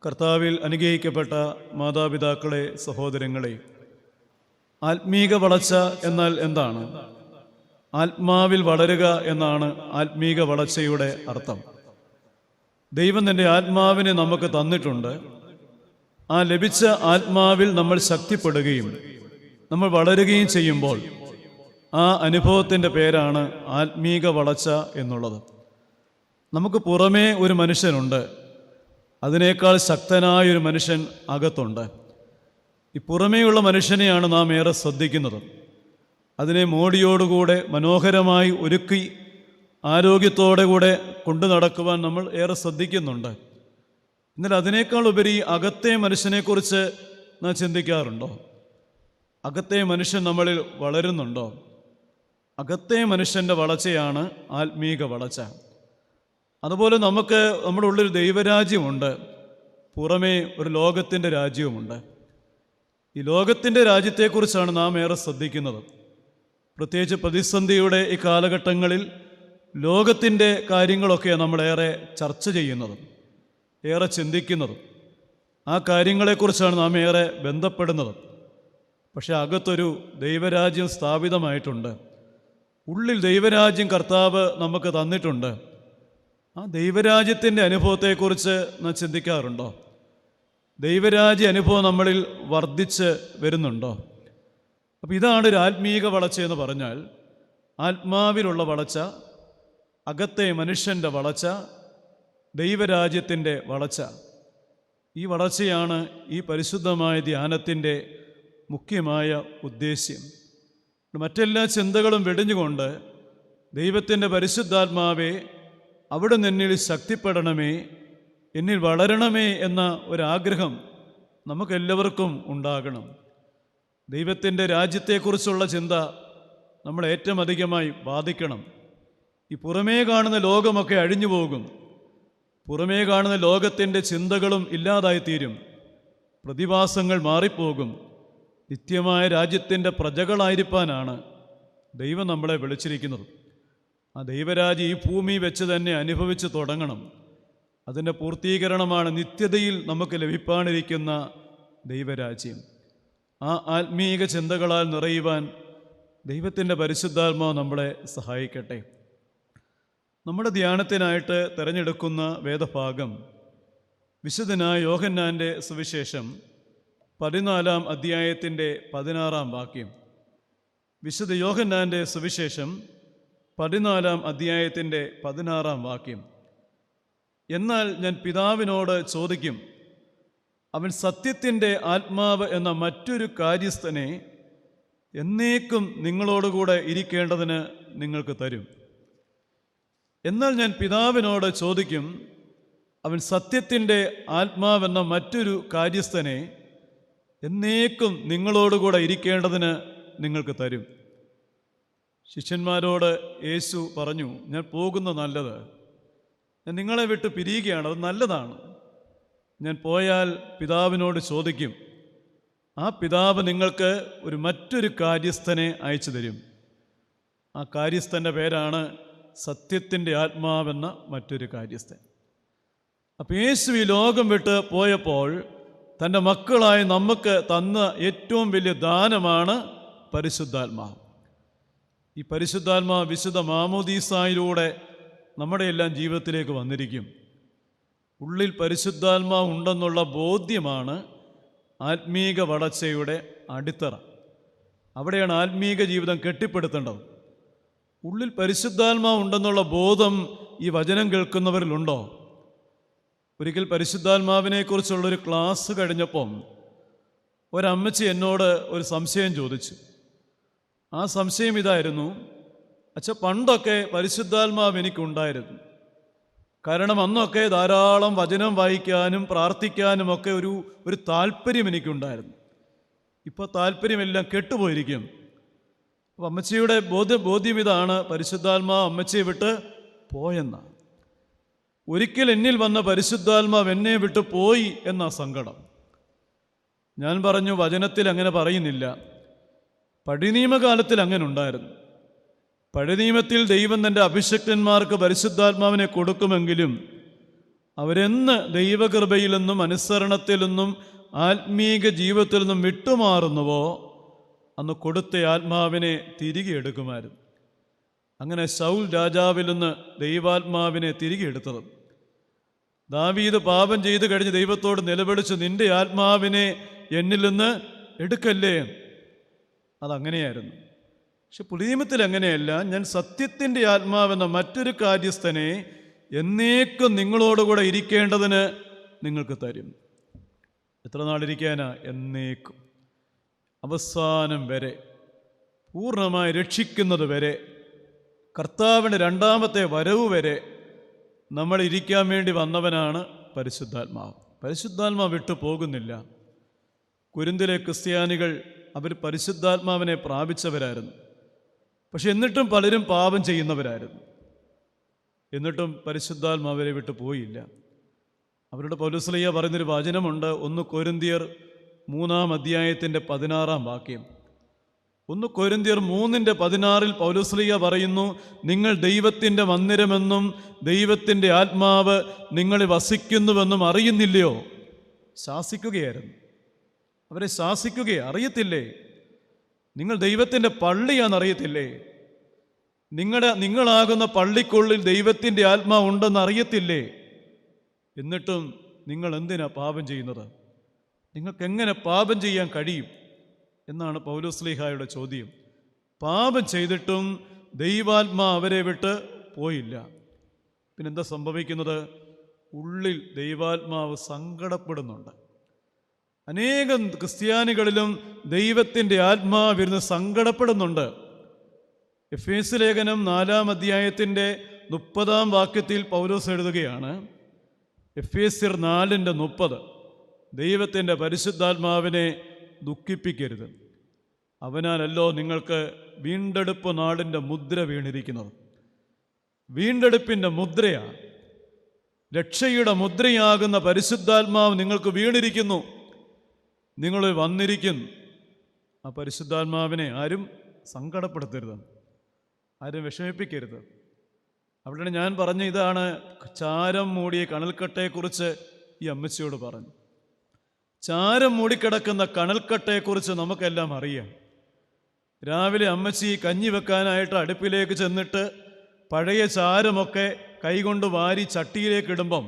കർത്താവിൽ അനുഗ്രഹിക്കപ്പെട്ട മാതാപിതാക്കളെ, സഹോദരങ്ങളെ, ആത്മീക വളർച്ച എന്നാൽ എന്താണ്? ആത്മാവിൽ വളരുക എന്നാണ് ആത്മീക വളർച്ചയുടെ അർത്ഥം. ദൈവം തൻ്റെ ആത്മാവിനെ നമുക്ക് തന്നിട്ടുണ്ട്. ആ ലഭിച്ച ആത്മാവിൽ നമ്മൾ ശക്തിപ്പെടുകയും നമ്മൾ വളരുകയും ചെയ്യുമ്പോൾ ആ അനുഭവത്തിൻ്റെ പേരാണ് ആത്മീക വളർച്ച എന്നുള്ളത്. നമുക്ക് പുറമേ ഒരു മനുഷ്യനുണ്ട്, അതിനേക്കാൾ ശക്തനായൊരു മനുഷ്യൻ അകത്തുണ്ട്. ഈ പുറമേയുള്ള മനുഷ്യനെയാണ് നാം ഏറെ ശ്രദ്ധിക്കുന്നത്. അതിനെ മോടിയോടുകൂടെ മനോഹരമായി ഒരുക്കി ആരോഗ്യത്തോടെ കൂടെ കൊണ്ടു നടക്കുവാൻ നമ്മൾ ഏറെ ശ്രദ്ധിക്കുന്നുണ്ട്. എന്നാൽ അതിനേക്കാൾ ഉപരി അകത്തെ മനുഷ്യനെക്കുറിച്ച് നാം ചിന്തിക്കാറുണ്ടോ? അകത്തെ മനുഷ്യൻ നമ്മളിൽ വളരുന്നുണ്ടോ? അകത്തെ മനുഷ്യൻ്റെ വളർച്ചയാണ് ആത്മീക വളർച്ച. അതുപോലെ നമുക്ക് നമ്മുടെ ഉള്ളിൽ ദൈവരാജ്യമുണ്ട്, പുറമേ ഒരു ലോകത്തിൻ്റെ രാജ്യവുമുണ്ട്. ഈ ലോകത്തിൻ്റെ രാജ്യത്തെക്കുറിച്ചാണ് നാം ഏറെ ശ്രദ്ധിക്കുന്നത്. പ്രത്യേകിച്ച് പ്രതിസന്ധിയുടെ ഈ കാലഘട്ടങ്ങളിൽ ലോകത്തിൻ്റെ കാര്യങ്ങളൊക്കെ നമ്മളേറെ ചർച്ച ചെയ്യുന്നതും ഏറെ ചിന്തിക്കുന്നതും ആ കാര്യങ്ങളെക്കുറിച്ചാണ് നാം ഏറെ ബന്ധപ്പെടുന്നതും. പക്ഷെ അകത്തൊരു ദൈവരാജ്യം സ്ഥാപിതമായിട്ടുണ്ട്. ഉള്ളിൽ ദൈവരാജ്യം കർത്താവ് നമുക്ക് തന്നിട്ടുണ്ട്. ആ ദൈവരാജ്യത്തിൻ്റെ അനുഭവത്തെക്കുറിച്ച് നാം ചിന്തിക്കാറുണ്ടോ? ദൈവരാജ്യ അനുഭവം നമ്മളിൽ വർദ്ധിച്ച് വരുന്നുണ്ടോ? അപ്പം ഇതാണ് ഒരു ആത്മീക വളർച്ച എന്ന് പറഞ്ഞാൽ, ആത്മാവിലുള്ള വളർച്ച, അകത്തെ മനുഷ്യൻ്റെ വളർച്ച, ദൈവരാജ്യത്തിൻ്റെ വളർച്ച. ഈ വളർച്ചയാണ് ഈ പരിശുദ്ധമായ ധ്യാനത്തിൻ്റെ മുഖ്യമായ ഉദ്ദേശ്യം. മറ്റെല്ലാ ചിന്തകളും വെടിഞ്ഞുകൊണ്ട് ദൈവത്തിൻ്റെ പരിശുദ്ധാത്മാവെ, അവിടെ എന്നിൽ ശക്തിപ്പെടണമേ, എന്നിൽ വളരണമേ എന്ന ഒരാഗ്രഹം നമുക്കെല്ലാവർക്കും ഉണ്ടാകണം. ദൈവത്തിൻ്റെ രാജ്യത്തെക്കുറിച്ചുള്ള ചിന്ത നമ്മൾ ഏറ്റവും അധികമായി ബാധിക്കണം. ഈ പുറമേ കാണുന്ന ലോകമൊക്കെ അഴിഞ്ഞു പോകും. പുറമേ കാണുന്ന ലോകത്തിൻ്റെ ചിന്തകളും ഇല്ലാതായിത്തീരും. പ്രതിഭാസങ്ങൾ മാറിപ്പോകും. നിത്യമായ രാജ്യത്തിൻ്റെ പ്രജകളായിരിക്കാനാണ് ദൈവം നമ്മളെ വിളിച്ചിരിക്കുന്നത്. ആ ദൈവരാജ്യം ഈ ഭൂമി വെച്ച് തന്നെ അനുഭവിച്ച് തുടങ്ങണം. അതിൻ്റെ പൂർത്തീകരണമാണ് നിത്യതയിൽ നമുക്ക് ലഭിക്കാനിരിക്കുന്ന ദൈവരാജ്യം. ആ ആത്മീക ചിന്തകളാൽ നിറയുവാൻ ദൈവത്തിൻ്റെ പരിശുദ്ധാത്മാവ് നമ്മളെ സഹായിക്കട്ടെ. നമ്മുടെ ധ്യാനത്തിനായിട്ട് തിരഞ്ഞെടുക്കുന്ന വേദഭാഗം വിശുദ്ധനായ യോഹന്നാൻ്റെ സുവിശേഷം 14-ാം അധ്യായത്തിൻ്റെ 16-ാം വാക്യം. വിശുദ്ധ യോഹന്നാൻ്റെ സുവിശേഷം 14-ാം അധ്യായത്തിൻ്റെ 16-ാം വാക്യം. എന്നാൽ ഞാൻ പിതാവിനോട് ചോദിക്കും, അവൻ സത്യത്തിൻ്റെ ആത്മാവ് എന്ന മറ്റൊരു കാര്യസ്ഥനെ എന്നേക്കും നിങ്ങളോടുകൂടെ ഇരിക്കേണ്ടതിന് നിങ്ങൾക്ക് തരും. എന്നാൽ ഞാൻ പിതാവിനോട് ചോദിക്കും, അവൻ സത്യത്തിൻ്റെ ആത്മാവെന്ന മറ്റൊരു കാര്യസ്ഥനെ എന്നേക്കും നിങ്ങളോടുകൂടെ ഇരിക്കേണ്ടതിന് നിങ്ങൾക്ക് തരും. ശിഷ്യന്മാരോട് യേശു പറഞ്ഞു, ഞാൻ പോകുന്നത് നല്ലത്, ഞാൻ നിങ്ങളെ വിട്ട് പിരിയുകയാണ്, അത് നല്ലതാണ്. ഞാൻ പോയാൽ പിതാവിനോട് ചോദിക്കും, ആ പിതാവ് നിങ്ങൾക്ക് മറ്റൊരു കാര്യസ്ഥനെ അയച്ചു തരും. ആ കാര്യസ്ഥൻ്റെ പേരാണ് സത്യത്തിൻ്റെ ആത്മാവെന്ന മറ്റൊരു കാര്യസ്ഥൻ. അപ്പം യേശു ഈ ലോകം വിട്ട് പോയപ്പോൾ തൻ്റെ മക്കളായി നമുക്ക് തന്ന ഏറ്റവും വലിയ ദാനമാണ് പരിശുദ്ധാത്മാവ്. ഈ പരിശുദ്ധാത്മാവ് വിശുദ്ധ മാമോദീസായിലൂടെ നമ്മുടെ എല്ലാം ജീവിതത്തിലേക്ക് വന്നിരിക്കും. ഉള്ളിൽ പരിശുദ്ധാത്മാവ് ഉണ്ടെന്നുള്ള ബോധ്യമാണ് ആത്മീക വളർച്ചയുടെ അടിത്തറ. അവിടെയാണ് ആത്മീക ജീവിതം കെട്ടിപ്പടുത്തേണ്ടത്. ഉള്ളിൽ പരിശുദ്ധാത്മാവ് ഉണ്ടെന്നുള്ള ബോധം ഈ വചനം കേൾക്കുന്നവരിലുണ്ടോ? ഒരിക്കൽ പരിശുദ്ധാത്മാവിനെക്കുറിച്ചുള്ളൊരു ക്ലാസ് കഴിഞ്ഞപ്പം ഒരമ്മച്ചി എന്നോട് ഒരു സംശയം ചോദിച്ചു. ആ സംശയം ഇതായിരുന്നു, അച്ഛാ, പണ്ടൊക്കെ പരിശുദ്ധാത്മാവ് എനിക്കുണ്ടായിരുന്നു. കാരണം അന്നൊക്കെ ധാരാളം വചനം വായിക്കാനും പ്രാർത്ഥിക്കാനുമൊക്കെ ഒരു താല്പര്യം എനിക്കുണ്ടായിരുന്നു. ഇപ്പോൾ താല്പര്യമെല്ലാം കെട്ടുപോയിരിക്കും. അപ്പം അമ്മച്ചിയുടെ ബോധ്യം ഇതാണ്, പരിശുദ്ധാത്മാവ് അമ്മച്ചിയെ വിട്ട് പോയെന്ന. ഒരിക്കൽ എന്നിൽ വന്ന പരിശുദ്ധാത്മാവ് എന്നെ വിട്ട് പോയി എന്ന സങ്കടം. ഞാൻ പറഞ്ഞു, വചനത്തിൽ അങ്ങനെ പറയുന്നില്ല. പഴയ നിയമകാലത്തിൽ അങ്ങനെ ഉണ്ടായിരുന്നു. പഴയ നിയമത്തിൽ ദൈവം തൻ്റെ അഭിഷിക്തന്മാർക്ക് പരിശുദ്ധാത്മാവിനെ കൊടുക്കുമെങ്കിലും അവരെന്ന് ദൈവകൃപയിൽ നിന്നും അനുസരണത്തിൽ നിന്നും ആത്മീക ജീവിതത്തിൽ നിന്നും വിട്ടുമാറുന്നുവോ അന്ന് കൊടുത്ത ആത്മാവിനെ തിരികെ എടുക്കുമായിരുന്നു. അങ്ങനെ ശൗൽ രാജാവിൽ നിന്ന് ദൈവാത്മാവിനെ തിരികെ എടുത്തത്. ദാവീദ് പാപം ചെയ്തു കഴിഞ്ഞ് ദൈവത്തോട് നിലവിളിച്ചു, നിന്റെ ആത്മാവിനെ എന്നിൽ നിന്ന് എടുക്കല്ലേ. അതങ്ങനെയായിരുന്നു. പക്ഷെ പുതിയ നിയമത്തിൽ അങ്ങനെയല്ല. ഞാൻ സത്യത്തിൻ്റെ ആത്മാവെന്ന മറ്റൊരു കാര്യസ്ഥനെ എന്നേക്കും നിങ്ങളോടുകൂടെ ഇരിക്കേണ്ടതിന് നിങ്ങൾക്ക് തരും. എത്ര നാളിരിക്കാനാ? എന്നേക്കും, അവസാനം വരെ, പൂർണ്ണമായി രക്ഷിക്കുന്നത് വരെ, കർത്താവിൻ്റെ രണ്ടാമത്തെ വരവ് വരെ നമ്മൾ ഇരിക്കാൻ വേണ്ടി വന്നവനാണ് പരിശുദ്ധാത്മാവ്. പരിശുദ്ധാത്മാവ് വിട്ടു പോകുന്നില്ല. കൊരിന്തിലെ ക്രിസ്ത്യാനികൾ അവർ പരിശുദ്ധാത്മാവിനെ പ്രാപിച്ചവരായിരുന്നു. പക്ഷെ എന്നിട്ടും പലരും പാപം ചെയ്യുന്നവരായിരുന്നു. എന്നിട്ടും പരിശുദ്ധാത്മാവരെ വിട്ടു പോയില്ല. അവരുടെ പൗലോസ്ലീഹ പറയുന്നൊരു വചനമുണ്ട്, 1 കൊരിന്ത്യർ 3:16. 1 കൊരിന്ത്യർ 3:16 പൗലോസ്ലീഹ പറയുന്നു, നിങ്ങൾ ദൈവത്തിൻ്റെ മന്ദിരമെന്നും ദൈവത്തിൻ്റെ ആത്മാവ് നിങ്ങളിൽ വസിക്കുന്നുവെന്നും അറിയുന്നില്ലയോ? ശാസിക്കുകയായിരുന്നു. അവരെ ശാസിക്കുകയെ അറിയത്തില്ലേ? നിങ്ങൾ ദൈവത്തിൻ്റെ പള്ളിയാണെന്നറിയത്തില്ലേ? നിങ്ങളാകുന്ന പള്ളിക്കുള്ളിൽ ദൈവത്തിൻ്റെ ആത്മാവ് ഉണ്ടെന്ന് അറിയത്തില്ലേ? എന്നിട്ടും നിങ്ങൾ എന്തിനാ പാപം ചെയ്യുന്നത്? നിങ്ങൾക്കെങ്ങനെ പാപം ചെയ്യാൻ കഴിയും എന്നാണ് പൗലോസ്ലീഹായുടെ ചോദ്യം. പാപം ചെയ്തിട്ടും ദൈവാത്മാ അവരെ വിട്ട് പോയില്ല. പിന്നെന്താ സംഭവിക്കുന്നത്? ഉള്ളിൽ ദൈവാത്മാവ് സങ്കടപ്പെടുന്നുണ്ട്. അനേകം ക്രിസ്ത്യാനികളിലും ദൈവത്തിൻ്റെ ആത്മാവിരുന്ന് സങ്കടപ്പെടുന്നുണ്ട്. എഫേസ്യ ലേഖനം 4:30 പൗലോസ് എഴുതുകയാണ്, എഫേസ്യർ 4:30, ദൈവത്തിൻ്റെ പരിശുദ്ധാത്മാവിനെ ദുഃഖിപ്പിക്കരുത്, അവനാലല്ലോ നിങ്ങൾക്ക് വീണ്ടെടുപ്പ് നാളിൻ്റെ മുദ്ര വീണിരിക്കുന്നത്. വീണ്ടെടുപ്പിൻ്റെ മുദ്രയാണ്, രക്ഷയുടെ മുദ്രയാകുന്ന പരിശുദ്ധാത്മാവ് നിങ്ങൾക്ക് വീണിരിക്കുന്നു, നിങ്ങൾ വന്നിരിക്കുന്നു. ആ പരിശുദ്ധാത്മാവിനെ ആരും സങ്കടപ്പെടുത്തരുത്, ആരും വിഷമിപ്പിക്കരുത്. അവിടെയാണ് ഞാൻ പറഞ്ഞ ഇതാണ് ചാരം മൂടിയ കണൽക്കട്ടയെക്കുറിച്ച് ഈ അമ്മച്ചിയോട് പറഞ്ഞു. ചാരം മൂടിക്കിടക്കുന്ന കണൽക്കട്ടയെക്കുറിച്ച് നമുക്കെല്ലാം അറിയാം. രാവിലെ അമ്മച്ചി കഞ്ഞി വെക്കാനായിട്ട് അടുപ്പിലേക്ക് ചെന്നിട്ട് പഴയ ചാരമൊക്കെ കൈകൊണ്ട് വാരി ചട്ടിയിലേക്ക് ഇടുമ്പം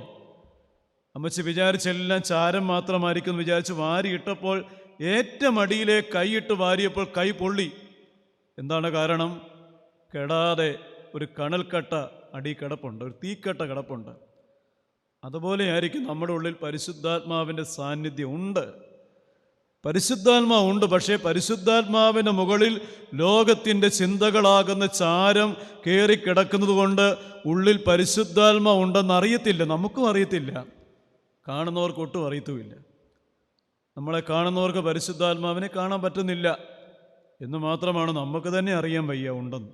അമ്മച്ചി വിചാരിച്ചെല്ലാം ചാരം മാത്രമായിരിക്കും എന്ന് വിചാരിച്ച് വാരിയിട്ടപ്പോൾ ഏറ്റവും അടിയിലെ കൈയിട്ട് വാരിയപ്പോൾ കൈ പൊള്ളി. എന്താണ് കാരണം? കെടാതെ ഒരു കണൽക്കട്ട അടി കിടപ്പുണ്ട്, ഒരു തീക്കട്ട കിടപ്പുണ്ട്. അതുപോലെയായിരിക്കും നമ്മുടെ ഉള്ളിൽ പരിശുദ്ധാത്മാവിൻ്റെ സാന്നിധ്യം ഉണ്ട്. പരിശുദ്ധാത്മാവുണ്ട്, പക്ഷേ പരിശുദ്ധാത്മാവിൻ്റെ മുകളിൽ ലോകത്തിൻ്റെ ചിന്തകളാകുന്ന ചാരം കയറിക്കിടക്കുന്നത് കൊണ്ട് ഉള്ളിൽ പരിശുദ്ധാത്മാവ് ഉണ്ടെന്ന് അറിയത്തില്ല. നമുക്കും അറിയത്തില്ല, കാണുന്നവർക്ക് ഒട്ടും അറിയത്തുമില്ല. നമ്മളെ കാണുന്നവർക്ക് പരിശുദ്ധാത്മാവിനെ കാണാൻ പറ്റുന്നില്ല എന്ന് മാത്രമാണ് നമുക്ക് തന്നെ അറിയാൻ വയ്യ ഉണ്ടെന്ന്.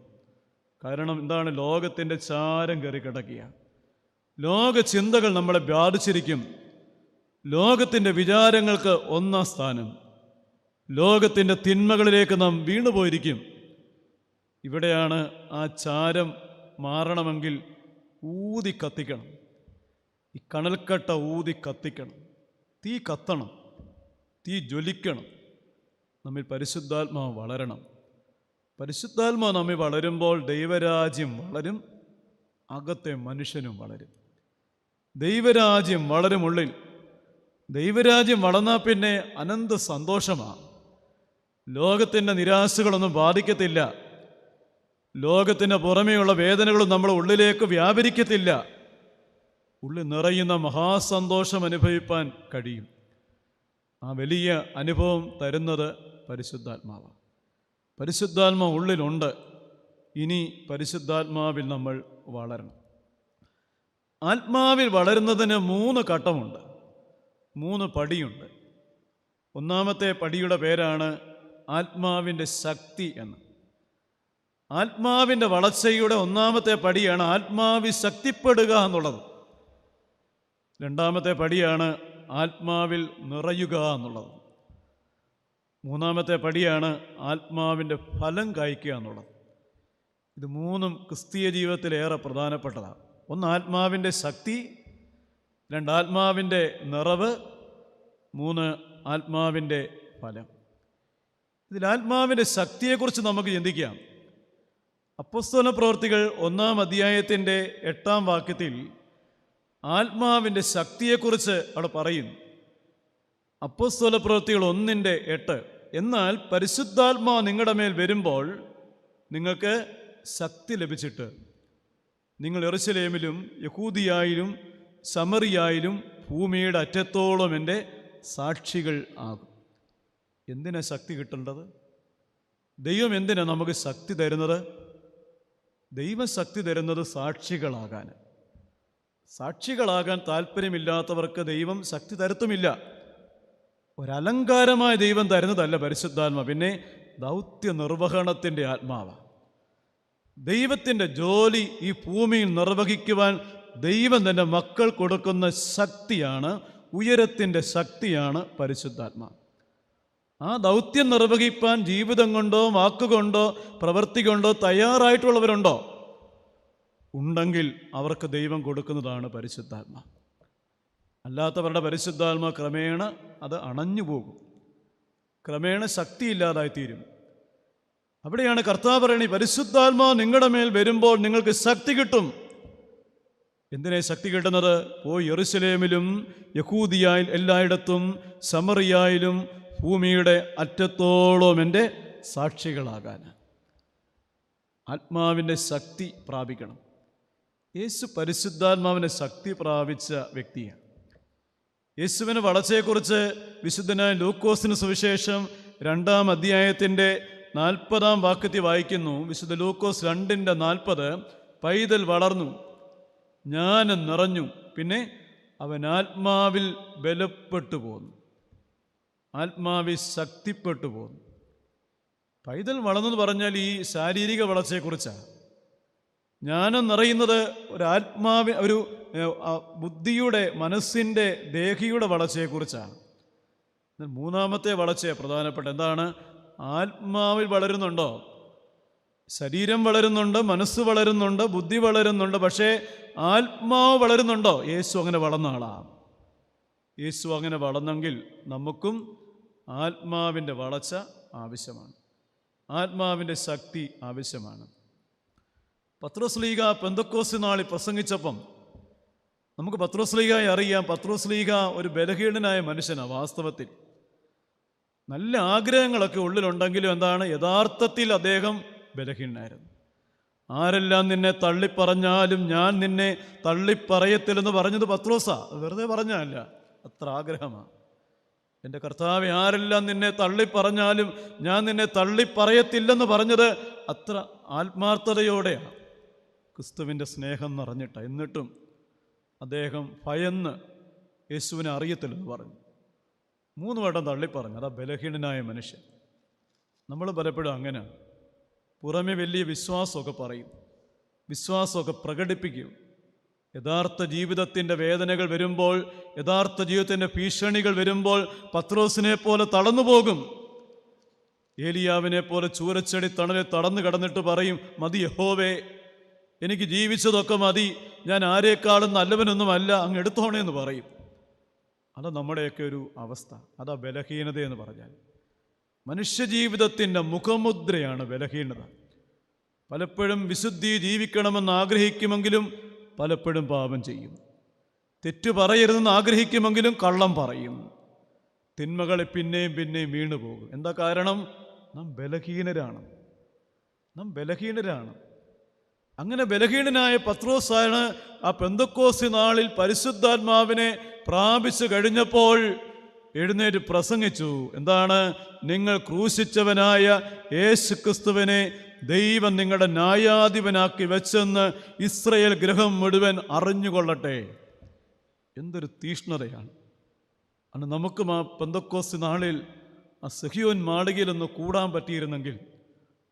കാരണം എന്താണ്? ലോകത്തിൻ്റെ ചാരം കയറി കിടക്കുക. ലോക ചിന്തകൾ നമ്മളെ ബാധിച്ചിരിക്കും. ലോകത്തിൻ്റെ വിചാരങ്ങൾക്ക് ഒന്നാം സ്ഥാനം. ലോകത്തിൻ്റെ തിന്മകളിലേക്ക് നാം വീണുപോയിരിക്കും. ഇവിടെയാണ് ആ ചാരം മാറണമെങ്കിൽ ഊതി കത്തിക്കണം. ഈ കണൽക്കട്ട ഊതി കത്തിക്കണം, തീ കത്തണം, തീ ജ്വലിക്കണം. നമ്മിൽ പരിശുദ്ധാത്മാവ് വളരണം. പരിശുദ്ധാത്മാവ് നമ്മിൽ വളരുമ്പോൾ ദൈവരാജ്യം വളരും, അകത്തെ മനുഷ്യനും വളരും. ദൈവരാജ്യം വളരും ഉള്ളിൽ. ദൈവരാജ്യം വളർന്നാൽ പിന്നെ അനന്ത സന്തോഷമാണ്. ലോകത്തിൻ്റെ നിരാശകളൊന്നും ബാധിക്കത്തില്ല. ലോകത്തിന് പുറമേയുള്ള വേദനകളും നമ്മുടെ ഉള്ളിലേക്ക് വ്യാപരിക്കത്തില്ല. ഉള്ളിൽ നിറയുന്ന മഹാസന്തോഷം അനുഭവിപ്പാൻ കഴിയും. ആ വലിയ അനുഭവം തരുന്നത് പരിശുദ്ധാത്മാവാണ്. പരിശുദ്ധാത്മാവ് ഉള്ളിലുണ്ട്. ഇനി പരിശുദ്ധാത്മാവിൽ നമ്മൾ വളരണം. ആത്മാവിൽ വളരുന്നതിന് 3 ഘട്ടമുണ്ട്, 3 പടിയുണ്ട്. ഒന്നാമത്തെ പടിയുടെ പേരാണ് ആത്മാവിൻ്റെ ശക്തി എന്ന്. ആത്മാവിൻ്റെ വളർച്ചയുടെ ഒന്നാമത്തെ പടിയാണ് ആത്മാവിൽ ശക്തിപ്പെടുക എന്നുള്ളത്. രണ്ടാമത്തെ പടിയാണ് ആത്മാവിൽ നിറയുക എന്നുള്ളത്. മൂന്നാമത്തെ പടിയാണ് ആത്മാവിൻ്റെ ഫലം കായ്ക്കുക എന്നുള്ളത്. ഇത് 3 ക്രിസ്തീയ ജീവിതത്തിലേറെ പ്രധാനപ്പെട്ടതാണ്. ഒന്ന് ആത്മാവിൻ്റെ ശക്തി, 2 ആത്മാവിൻ്റെ നിറവ്, 3 ആത്മാവിൻ്റെ ഫലം. ഇതിൽ ആത്മാവിൻ്റെ ശക്തിയെക്കുറിച്ച് നമുക്ക് ചിന്തിക്കാം. അപ്പോസ്തല പ്രവൃത്തികൾ 1-ാം അധ്യായത്തിൻ്റെ 8-ാം വാക്യത്തിൽ ആത്മാവിൻ്റെ ശക്തിയെക്കുറിച്ച് അവിടെ പറയുന്നു. അപ്പോസ്തല പ്രവൃത്തികൾ 1:8, എന്നാൽ പരിശുദ്ധാത്മാവ് നിങ്ങളുടെ മേൽ വരുമ്പോൾ നിങ്ങൾക്ക് ശക്തി ലഭിച്ചിട്ട് നിങ്ങൾ യെരൂശലേമിലും യഹൂദിയായിലും സമറിയായിലും ഭൂമിയുടെ അറ്റത്തോളം എൻ്റെ സാക്ഷികൾ ആകും. എന്തിനാ ശക്തി കിട്ടേണ്ടത്? ദൈവം എന്തിനാ നമുക്ക് ശക്തി തരുന്നത്? ദൈവശക്തി തരുന്നത് സാക്ഷികളാകാൻ. സാക്ഷികളാകാൻ താല്പര്യമില്ലാത്തവർക്ക് ദൈവം ശക്തി തരത്തുമില്ല. ഒരലങ്കാരമായ ദൈവം തരുന്നതല്ല പരിശുദ്ധാത്മ, പിന്നെ ദൗത്യ നിർവഹണത്തിൻ്റെ ആത്മാവാണ്. ദൈവത്തിൻ്റെ ജോലി ഈ ഭൂമിയിൽ നിർവഹിക്കുവാൻ ദൈവം തൻ്റെ മക്കൾ കൊടുക്കുന്ന ശക്തിയാണ്, ഉയരത്തിൻ്റെ ശക്തിയാണ് പരിശുദ്ധാത്മാ. ആ ദൗത്യം നിർവഹിപ്പാൻ ജീവിതം കൊണ്ടോ വാക്കുകൊണ്ടോ പ്രവൃത്തി കൊണ്ടോ തയ്യാറായിട്ടുള്ളവരുണ്ടോ? ഉണ്ടെങ്കിൽ അവർക്ക് ദൈവം കൊടുക്കുന്നതാണ് പരിശുദ്ധാത്മാ. അല്ലാത്തവരുടെ പരിശുദ്ധാത്മാ ക്രമേണ അത് അണഞ്ഞു പോകും, ക്രമേണ ശക്തിയില്ലാതായിത്തീരും. അവിടെയാണ് കർത്താവ് പറയുന്നത്, പരിശുദ്ധാത്മാ നിങ്ങളുടെ മേൽ വരുമ്പോൾ നിങ്ങൾക്ക് ശക്തി കിട്ടും. എന്തിനെ ശക്തി കിട്ടുന്നത്? പോയി യെരൂശലേമിലും യഹൂദിയായിൽ എല്ലായിടത്തും സമറിയായിലും ഭൂമിയുടെ അറ്റത്തോളം എൻ്റെ സാക്ഷികളാകാൻ. ആത്മാവിൻ്റെ ശക്തി പ്രാപിക്കണം. യേശു പരിശുദ്ധാത്മാവിൻ്റെ ശക്തി പ്രാപിച്ച വ്യക്തിയാണ്. യേശുവിന് വളർച്ചയെക്കുറിച്ച് വിശുദ്ധനായ ലൂക്കോസിന് സുവിശേഷം 2-ാം അധ്യായത്തിൻ്റെ 40-ാം വാക്യത്തിൽ വായിക്കുന്നു. വിശുദ്ധ ലൂക്കോസ് 2:40, പൈതൽ വളർന്നു, ജ്ഞാനം നിറഞ്ഞു, പിന്നെ അവൻ ആത്മാവിൽ ബലപ്പെട്ടു പോന്നു, ആത്മാവിൽ ശക്തിപ്പെട്ടു പോന്നു. പൈതൽ വളർന്നെന്ന് പറഞ്ഞാൽ ഈ ശാരീരിക വളർച്ചയെക്കുറിച്ചാണ്. ജ്ഞാനം നിറയുന്നത് ഒരു ബുദ്ധിയുടെ, മനസ്സിൻ്റെ, ദേഹിയുടെ വളർച്ചയെക്കുറിച്ചാണ്. മൂന്നാമത്തെ വളർച്ച പ്രധാനപ്പെട്ട എന്താണ്? ആത്മാവിൽ വളരുന്നുണ്ടോ? ശരീരം വളരുന്നുണ്ട്, മനസ്സ് വളരുന്നുണ്ട്, ബുദ്ധി വളരുന്നുണ്ട്, പക്ഷേ ആത്മാവ് വളരുന്നുണ്ടോ? യേശു അങ്ങനെ വളർന്ന ആളാണ്. യേശു അങ്ങനെ വളർന്നെങ്കിൽ നമുക്കും ആത്മാവിൻ്റെ വളർച്ച ആവശ്യമാണ്, ആത്മാവിൻ്റെ ശക്തി ആവശ്യമാണ്. പത്രോസ്ലീഹ പെന്തക്കോസ്ത് നാളിൽ പ്രസംഗിച്ചപ്പം നമുക്ക് പത്രോസ്ലീഹയെ അറിയാം. പത്രോസ്ലീഹ ഒരു ബലഹീനനായ മനുഷ്യനാണ്. വാസ്തവത്തിൽ നല്ല ആഗ്രഹങ്ങളൊക്കെ ഉള്ളിലുണ്ടെങ്കിലും എന്താണ്, യഥാർത്ഥത്തിൽ അദ്ദേഹം ബലഹീനനായിരുന്നു. ആരെല്ലാം നിന്നെ തള്ളിപ്പറഞ്ഞാലും ഞാൻ നിന്നെ തള്ളിപ്പറയത്തില്ലെന്ന് പറഞ്ഞത് പത്രോസാ. വെറുതെ പറഞ്ഞല്ല, അത്ര ആഗ്രഹമാണ്. എൻ്റെ കർത്താവേ, ആരെല്ലാം നിന്നെ തള്ളിപ്പറഞ്ഞാലും ഞാൻ നിന്നെ തള്ളിപ്പറയത്തില്ലെന്ന് പറഞ്ഞത് അത്ര ആത്മാർത്ഥതയോടെയാണ്, ക്രിസ്തുവിൻ്റെ സ്നേഹം നിറഞ്ഞിട്ട. എന്നിട്ടും അദ്ദേഹം ഭയന്ന് യേശുവിനെ അറിയത്തില്ലെന്ന് പറഞ്ഞു. 3 വട്ടം തള്ളിപ്പറഞ്ഞു. അതാ ബലഹീനനായ മനുഷ്യൻ. നമ്മൾ പലപ്പോഴും അങ്ങനെ പുറമെ വലിയ വിശ്വാസമൊക്കെ പറയും, വിശ്വാസമൊക്കെ പ്രകടിപ്പിക്കും. യഥാർത്ഥ ജീവിതത്തിൻ്റെ വേദനകൾ വരുമ്പോൾ, യഥാർത്ഥ ജീവിതത്തിൻ്റെ ഭീഷണികൾ വരുമ്പോൾ പത്രോസിനെ പോലെ തളർന്നു പോകും. ഏലിയാവിനെ പോലെ ചൂരച്ചെടി തണലിൽ തടന്നു കിടന്നിട്ട് പറയും, മതി യഹോവേ, എനിക്ക് ജീവിച്ചതൊക്കെ മതി, ഞാൻ ആരെക്കാളും നല്ലവനൊന്നുമല്ല, അങ്ങ് എടുത്തോണേ എന്ന് പറയും. അത് നമ്മുടെയൊക്കെ ഒരു അവസ്ഥ. അതാ ബലഹീനതയെന്ന് പറഞ്ഞാൽ. മനുഷ്യജീവിതത്തിൻ്റെ മുഖമുദ്രയാണ് ബലഹീനത. പലപ്പോഴും വിശുദ്ധി ജീവിക്കണമെന്ന് ആഗ്രഹിക്കുമെങ്കിലും പലപ്പോഴും പാപം ചെയ്യും. തെറ്റു പറയരുതെന്ന് ആഗ്രഹിക്കുമെങ്കിലും കള്ളം പറയും. തിന്മകളെ പിന്നെയും പിന്നെയും വീണു പോകും. എന്താ കാരണം? നാം ബലഹീനരാണ്. അങ്ങനെ ബലഹീനനായ പത്രോസാണ് ആ പെന്തക്കോസ്ത് നാളിൽ പരിശുദ്ധാത്മാവിനെ പ്രാപിച്ചു കഴിഞ്ഞപ്പോൾ എഴുന്നേറ്റ് പ്രസംഗിച്ചു. എന്താണ്? നിങ്ങൾ ക്രൂശിച്ചവനായ യേശു ക്രിസ്തുവിനെ ദൈവം നിങ്ങളുടെ ന്യായാധിപനാക്കി വെച്ചെന്ന് ഇസ്രായേൽ ഗൃഹം മുഴുവൻ അറിഞ്ഞുകൊള്ളട്ടെ. എന്തൊരു തീഷ്ണതയാണ്! അന്ന് നമുക്കും ആ പെന്തക്കോസ്ത് നാളിൽ ആ സെഹിയോൻ മാളികയിലൊന്ന് കൂടാൻ പറ്റിയിരുന്നെങ്കിൽ,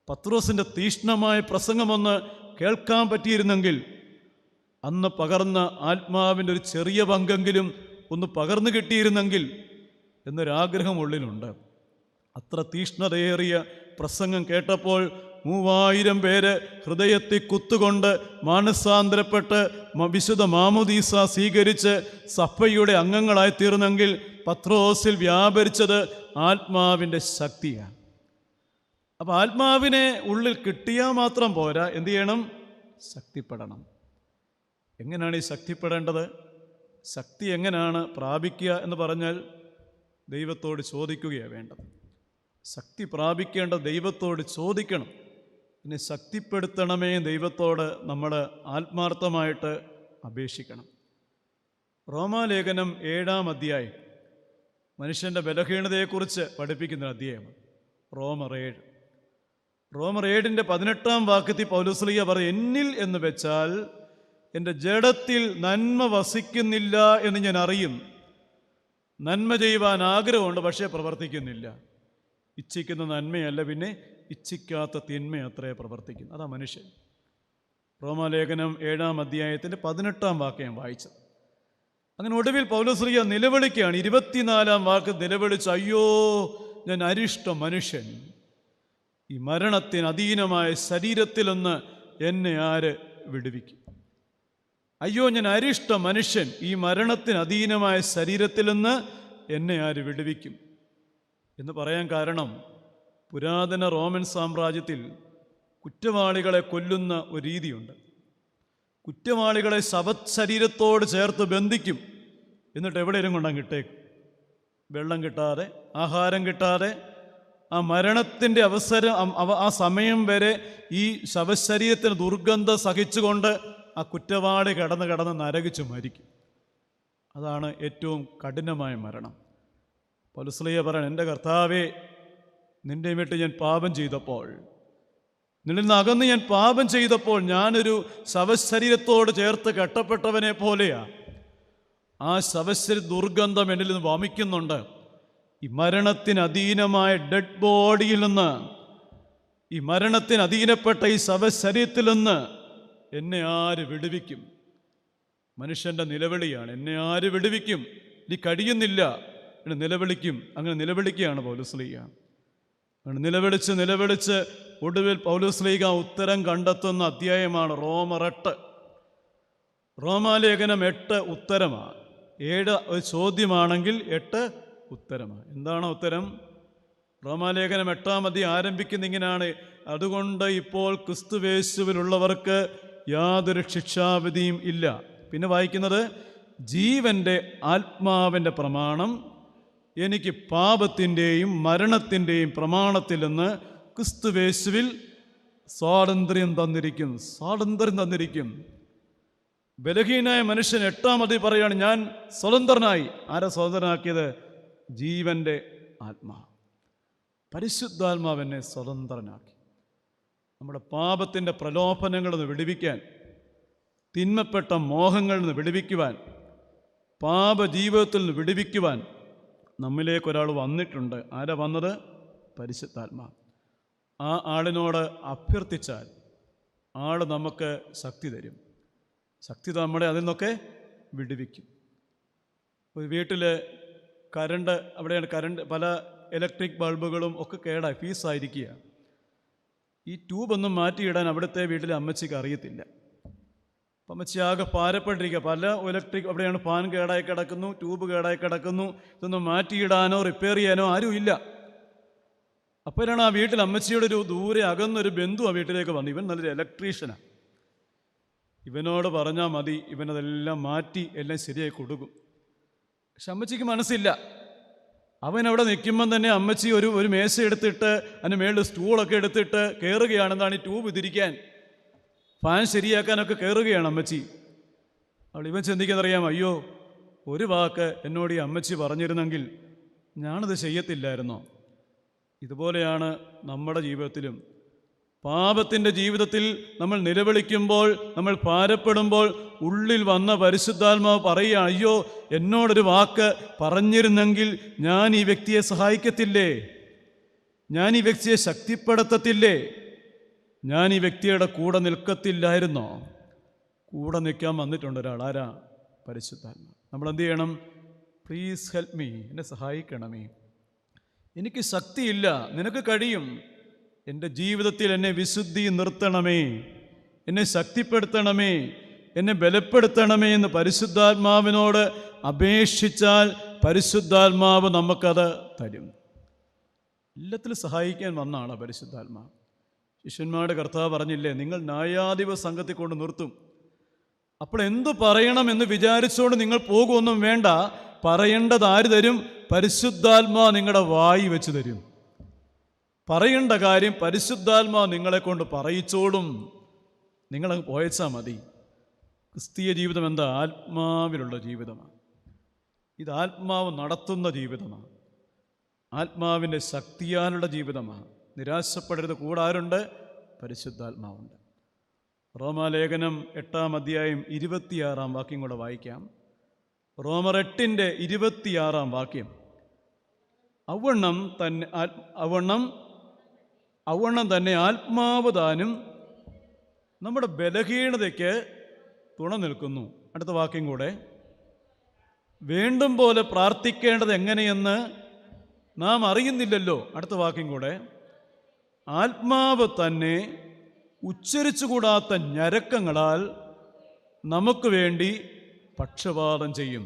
പത്രോസിൻ്റെ തീഷ്ണമായ പ്രസംഗമൊന്ന് കേൾക്കാൻ പറ്റിയിരുന്നെങ്കിൽ, അന്ന് പകർന്ന ആത്മാവിൻ്റെ ഒരു ചെറിയ പങ്കെങ്കിലും ഒന്ന് പകർന്നു കിട്ടിയിരുന്നെങ്കിൽ എന്നൊരാഗ്രഹം ഉള്ളിലുണ്ട്. അത്ര തീഷ്ണതയേറിയ പ്രസംഗം കേട്ടപ്പോൾ 3000 പേര് ഹൃദയത്തിൽ കുത്തുകൊണ്ട് മാനസാന്തരപ്പെട്ട് വിശുദ്ധ മാമോദീസ സ്വീകരിച്ച് സഭയുടെ അംഗങ്ങളായി തീർന്നെങ്കിൽ പത്രോസിൽ വ്യാപരിച്ചത് ആത്മാവിൻ്റെ ശക്തിയാണ്. അപ്പോൾ ആത്മാവിനെ ഉള്ളിൽ കിട്ടിയാൽ മാത്രം പോരാ, എന്തു ചെയ്യണം? ശക്തിപ്പെടണം. എങ്ങനെയാണ് ഈ ശക്തിപ്പെടേണ്ടത്? ശക്തി എങ്ങനെയാണ് പ്രാപിക്കുക എന്ന് പറഞ്ഞാൽ ദൈവത്തോട് ചോദിക്കുകയാണ് വേണ്ടത്. ശക്തി പ്രാപിക്കേണ്ട ദൈവത്തോട് ചോദിക്കണം. പിന്നെ ശക്തിപ്പെടുത്തണമേ ദൈവത്തോട് നമ്മൾ ആത്മാർത്ഥമായിട്ട് അപേക്ഷിക്കണം. റോമാലേഖനം 7-ാം അധ്യായം മനുഷ്യൻ്റെ ബലഹീനതയെക്കുറിച്ച് പഠിപ്പിക്കുന്ന അധ്യായമാണ്. റോമർ 7-ന്റെ 18-ാം വാക്യത്തിൽ പൗലോസ്ലീഹ പറയും, എന്നിൽ എന്ന് വെച്ചാൽ എൻ്റെ ജഡത്തിൽ നന്മ വസിക്കുന്നില്ല എന്ന് ഞാൻ അറിയും. നന്മ ചെയ്യുവാൻ ആഗ്രഹമുണ്ട്, പക്ഷേ പ്രവർത്തിക്കുന്നില്ല. ഇച്ഛിക്കുന്ന നന്മയല്ല, പിന്നെ ഇച്ഛിക്കാത്ത തിന്മ അത്രേ പ്രവർത്തിക്കുന്നു. അതാ മനുഷ്യൻ. റോമാലേഖനം 7-ാം അധ്യായത്തിൻ്റെ 18-ാം വാക്യം വായിച്ചത്. അങ്ങനെ ഒടുവിൽ പൗലോസ്ലീഹ നിലവിളിക്കുകയാണ്. 24-ാം വാക്ക് നിലവിളിച്ച്, അയ്യോ ഞാൻ അരിഷ്ട മനുഷ്യൻ, ഈ മരണത്തിന് അധീനമായ ശരീരത്തിൽ നിന്ന് എന്നെ ആര് വിടുവിക്കും? അയ്യോ ഞാൻ അരിഷ്ട മനുഷ്യൻ, ഈ മരണത്തിന് അധീനമായ ശരീരത്തിൽ നിന്ന് എന്നെ ആര് വിടുവിക്കും എന്ന് പറയാൻ കാരണം, പുരാതന റോമൻ സാമ്രാജ്യത്തിൽ കുറ്റവാളികളെ കൊല്ലുന്ന ഒരു രീതിയുണ്ട്. കുറ്റവാളികളെ ശവശരീരത്തോട് ചേർത്ത് ബന്ധിക്കും. എന്നിട്ട് എവിടെയും കൊണ്ടാൽ കിട്ടേക്കും. വെള്ളം കിട്ടാതെ, ആഹാരം കിട്ടാതെ, ആ മരണത്തിൻ്റെ ആ സമയം വരെ ഈ ശവശരീരത്തിന് ദുർഗന്ധം സഹിച്ചുകൊണ്ട് ആ കുറ്റവാളി കിടന്ന് നരകിച്ചു മരിക്കും. അതാണ് ഏറ്റവും കഠിനമായ മരണം. പൗലോസ്ലീഹ പറയണം, എൻ്റെ കർത്താവേ, നിൻ്റെ വിട്ട് ഞാൻ പാപം ചെയ്തപ്പോൾ, നിന്നിൽ നിന്ന് അകന്ന് ഞാൻ പാപം ചെയ്തപ്പോൾ ഞാനൊരു ശവശരീരത്തോട് ചേർത്ത് കെട്ടപ്പെട്ടവനെ പോലെയാ. ആ ശവശരീര ദുർഗന്ധം എന്നിൽ നിന്ന് വമിക്കുന്നുണ്ട്. ഈ മരണത്തിന് അധീനമായ ഡെഡ് ബോഡിയിൽ നിന്ന്, ഈ മരണത്തിന് അധീനപ്പെട്ട ഈ ശവശരീരത്തിൽ നിന്ന് എന്നെ ആര് വിടുവിക്കും? മനുഷ്യൻ്റെ നിലവിളിയാണ്, എന്നെ ആര് വിടുവിക്കും? ഇനി കഴിയുന്നില്ല എന്ന് നിലവിളിക്കും. അങ്ങനെ നിലവിളിക്കുകയാണ് പൗലോസ്ലീഹ. അങ്ങനെ നിലവിളിച്ച് ഒടുവിൽ പൗലോസ്ലീഹ ഉത്തരം കണ്ടെത്തുന്ന അധ്യായമാണ് റോമർ 8. റോമാലേഖനം 8 ഉത്തരമാണ്. 7 ഒരു ചോദ്യമാണെങ്കിൽ 8 ഉത്തരമാണ്. എന്താണ് ഉത്തരം? റോമാലേഖനം 8-ാം അധ്യായം ആരംഭിക്കുന്ന ഇങ്ങനെയാണ്, അതുകൊണ്ട് ഇപ്പോൾ ക്രിസ്തുയേശുവിലുള്ളവർക്ക് യാതൊരു ശിക്ഷാവിധിയും ഇല്ല. പിന്നെ വായിക്കുന്നത്, ജീവൻ്റെ ആത്മാവിൻ്റെ പ്രമാണം എനിക്ക് പാപത്തിൻ്റെയും മരണത്തിൻ്റെയും പ്രമാണത്തിൽ നിന്ന് ക്രിസ്തുയേശുവിൽ സ്വാതന്ത്ര്യം തന്നിരിക്കും. ബലഹീനായ മനുഷ്യൻ 8-ാം അധ്യായം പറയുകയാണ്, ഞാൻ സ്വതന്ത്രനായി. ആരാ സ്വതന്ത്രനാക്കിയത്? ജീവൻ്റെ ആത്മാവ്, പരിശുദ്ധാത്മാവ് എന്നെ സ്വതന്ത്രനാക്കി. നമ്മുടെ പാപത്തിൻ്റെ പ്രലോഭനങ്ങളിൽ നിന്ന് വിടുവിക്കാൻ, തിന്മപ്പെട്ട മോഹങ്ങളിൽ നിന്ന് വിടുവിക്കുവാൻ, പാപജീവിതത്തിൽ നിന്ന് വിടുവിക്കുവാൻ നമ്മിലേക്കൊരാൾ വന്നിട്ടുണ്ട്. ആരാ വന്നത്? പരിശുദ്ധാത്മാവ്. ആ ആളിനോട് അഭ്യർത്ഥിച്ചാൽ ആൾ നമുക്ക് ശക്തി തരും. ശക്തി നമ്മളെ അതിൽ നിന്നൊക്കെ വിടുവിക്കും. ഒരു വീട്ടിൽ കറണ്ട് പല ഇലക്ട്രിക് ബൾബുകളും ഒക്കെ കേടായി ഫീസായിരിക്കുക. ഈ ട്യൂബൊന്നും മാറ്റിയിടാൻ അവിടുത്തെ വീട്ടിലെ അമ്മച്ചിക്ക് അറിയത്തില്ല. അപ്പം അമ്മച്ചി ആകെ ഭാരപ്പെട്ടിരിക്കുക. പല ഇലക്ട്രിക് അവിടെയാണ് ഫാൻ കേടായി കിടക്കുന്നു, ട്യൂബ് കേടായി കിടക്കുന്നു. ഇതൊന്നും മാറ്റിയിടാനോ റിപ്പയർ ചെയ്യാനോ ആരും ഇല്ല. അപ്പോഴാണ് ആ വീട്ടിൽ അമ്മച്ചിയുടെ ഒരു ദൂരെ അകന്നൊരു ബന്ധു ആ വീട്ടിലേക്ക് വന്നു. ഇവൻ നല്ലൊരു ഇലക്ട്രീഷ്യനാണ്. ഇവനോട് പറഞ്ഞാൽ മതി, ഇവനതെല്ലാം മാറ്റി എല്ലാം ശരിയായി കൊടുക്കും. പക്ഷെ അമ്മച്ചിക്ക് മനസ്സില്ല. അവൻ അവിടെ നിൽക്കുമ്പം തന്നെ അമ്മച്ചി ഒരു മേശ എടുത്തിട്ട് അതിന് മേളിൽ സ്റ്റൂളൊക്കെ എടുത്തിട്ട് കയറുകയാണെന്നാണ് ഈ ട്യൂബ് തിരിക്കാൻ, ഫാൻ ശരിയാക്കാനൊക്കെ കയറുകയാണ് അമ്മച്ചി. അവൾ ഇവൻ ചിന്തിക്കുന്നറിയാം, അയ്യോ ഒരു വാക്ക് എന്നോട് ഈ അമ്മച്ചി പറഞ്ഞിരുന്നെങ്കിൽ ഞാനത് ചെയ്യത്തില്ലായിരുന്നോ? ഇതുപോലെയാണ് നമ്മുടെ ജീവിതത്തിലും. പാപത്തിൻ്റെ ജീവിതത്തിൽ നമ്മൾ നിലവിളിക്കുമ്പോൾ, നമ്മൾ ഭാരപ്പെടുമ്പോൾ ഉള്ളിൽ വന്ന പരിശുദ്ധാത്മാവ് പറയുക, അയ്യോ എന്നോടൊരു വാക്ക് പറഞ്ഞിരുന്നെങ്കിൽ ഞാൻ ഈ വ്യക്തിയെ സഹായിക്കത്തില്ലേ, ഞാൻ ഈ വ്യക്തിയെ ശക്തിപ്പെടുത്തത്തില്ലേ, ഞാൻ ഈ വ്യക്തിയുടെ കൂടെ നിൽക്കത്തില്ലായിരുന്നോ? കൂടെ നിൽക്കാൻ വന്നിട്ടുണ്ട് ഒരാൾ. ആരാ? പരിശുദ്ധാത്മാവ്. നമ്മൾ എന്ത് ചെയ്യണം? പ്ലീസ് ഹെൽപ്പ് മീ, എന്നെ സഹായിക്കണമേ, എനിക്ക് ശക്തിയില്ല, നിനക്ക് കഴിയും, എൻ്റെ ജീവിതത്തിൽ എന്നെ വിശുദ്ധി നിർത്തണമേ, എന്നെ ശക്തിപ്പെടുത്തണമേ, എന്നെ ബലപ്പെടുത്തണമേ എന്ന് പരിശുദ്ധാത്മാവിനോട് അപേക്ഷിച്ചാൽ പരിശുദ്ധാത്മാവ് നമുക്കത് തരും. എല്ലാത്തിലും സഹായിക്കാൻ വന്ന ആളാണ് പരിശുദ്ധാത്മാവ്. ശിഷ്യന്മാരുടെ കർത്താവ് പറഞ്ഞില്ലേ, നിങ്ങൾ ന്യായാധിപ സംഘത്തെ കൊണ്ട് നിർത്തും. അപ്പോൾ എന്തു പറയണമെന്ന് വിചാരിച്ചുകൊണ്ട് നിങ്ങൾ പോകുമൊന്നും വേണ്ട. പറയേണ്ടത് ആര് തരും? പരിശുദ്ധാത്മാ നിങ്ങളുടെ വായി വെച്ച് തരും. പറയേണ്ട കാര്യം പരിശുദ്ധാത്മാ നിങ്ങളെ കൊണ്ട് പറയിച്ചോളും. നിങ്ങളങ്ങ് പോയച്ചാൽ മതി. ക്രിസ്തീയ ജീവിതം എന്താ? ആത്മാവിലുള്ള ജീവിതമാണ്. ഇത് ആത്മാവ് നടത്തുന്ന ജീവിതമാണ്. ആത്മാവിൻ്റെ ശക്തിയാലുള്ള ജീവിതമാണ്. നിരാശപ്പെടരുത്. കൂടെ ആരുണ്ട്? പരിശുദ്ധാത്മാവുണ്ട്. റോമാലേഖനം 8-ാം അധ്യായം 26-ാം വാക്യം കൂടെ വായിക്കാം. റോമർ 8-ന്റെ 26-ാം വാക്യം. അവണ്ണം തന്നെ ആത്മാവ് താനും നമ്മുടെ ബലഹീനതയ്ക്ക് തുണ നിൽക്കുന്നു. അടുത്ത വാക്യം കൂടെ. വേണ്ടും പോലെ പ്രാർത്ഥിക്കേണ്ടത് എങ്ങനെയെന്ന് നാം അറിയുന്നില്ലല്ലോ. അടുത്ത വാക്യം കൂടെ. ആത്മാവ് തന്നെ ഉച്ചരിച്ചുകൂടാത്ത ഞരക്കങ്ങളാൽ നമുക്ക് വേണ്ടി പക്ഷപാതം ചെയ്യും.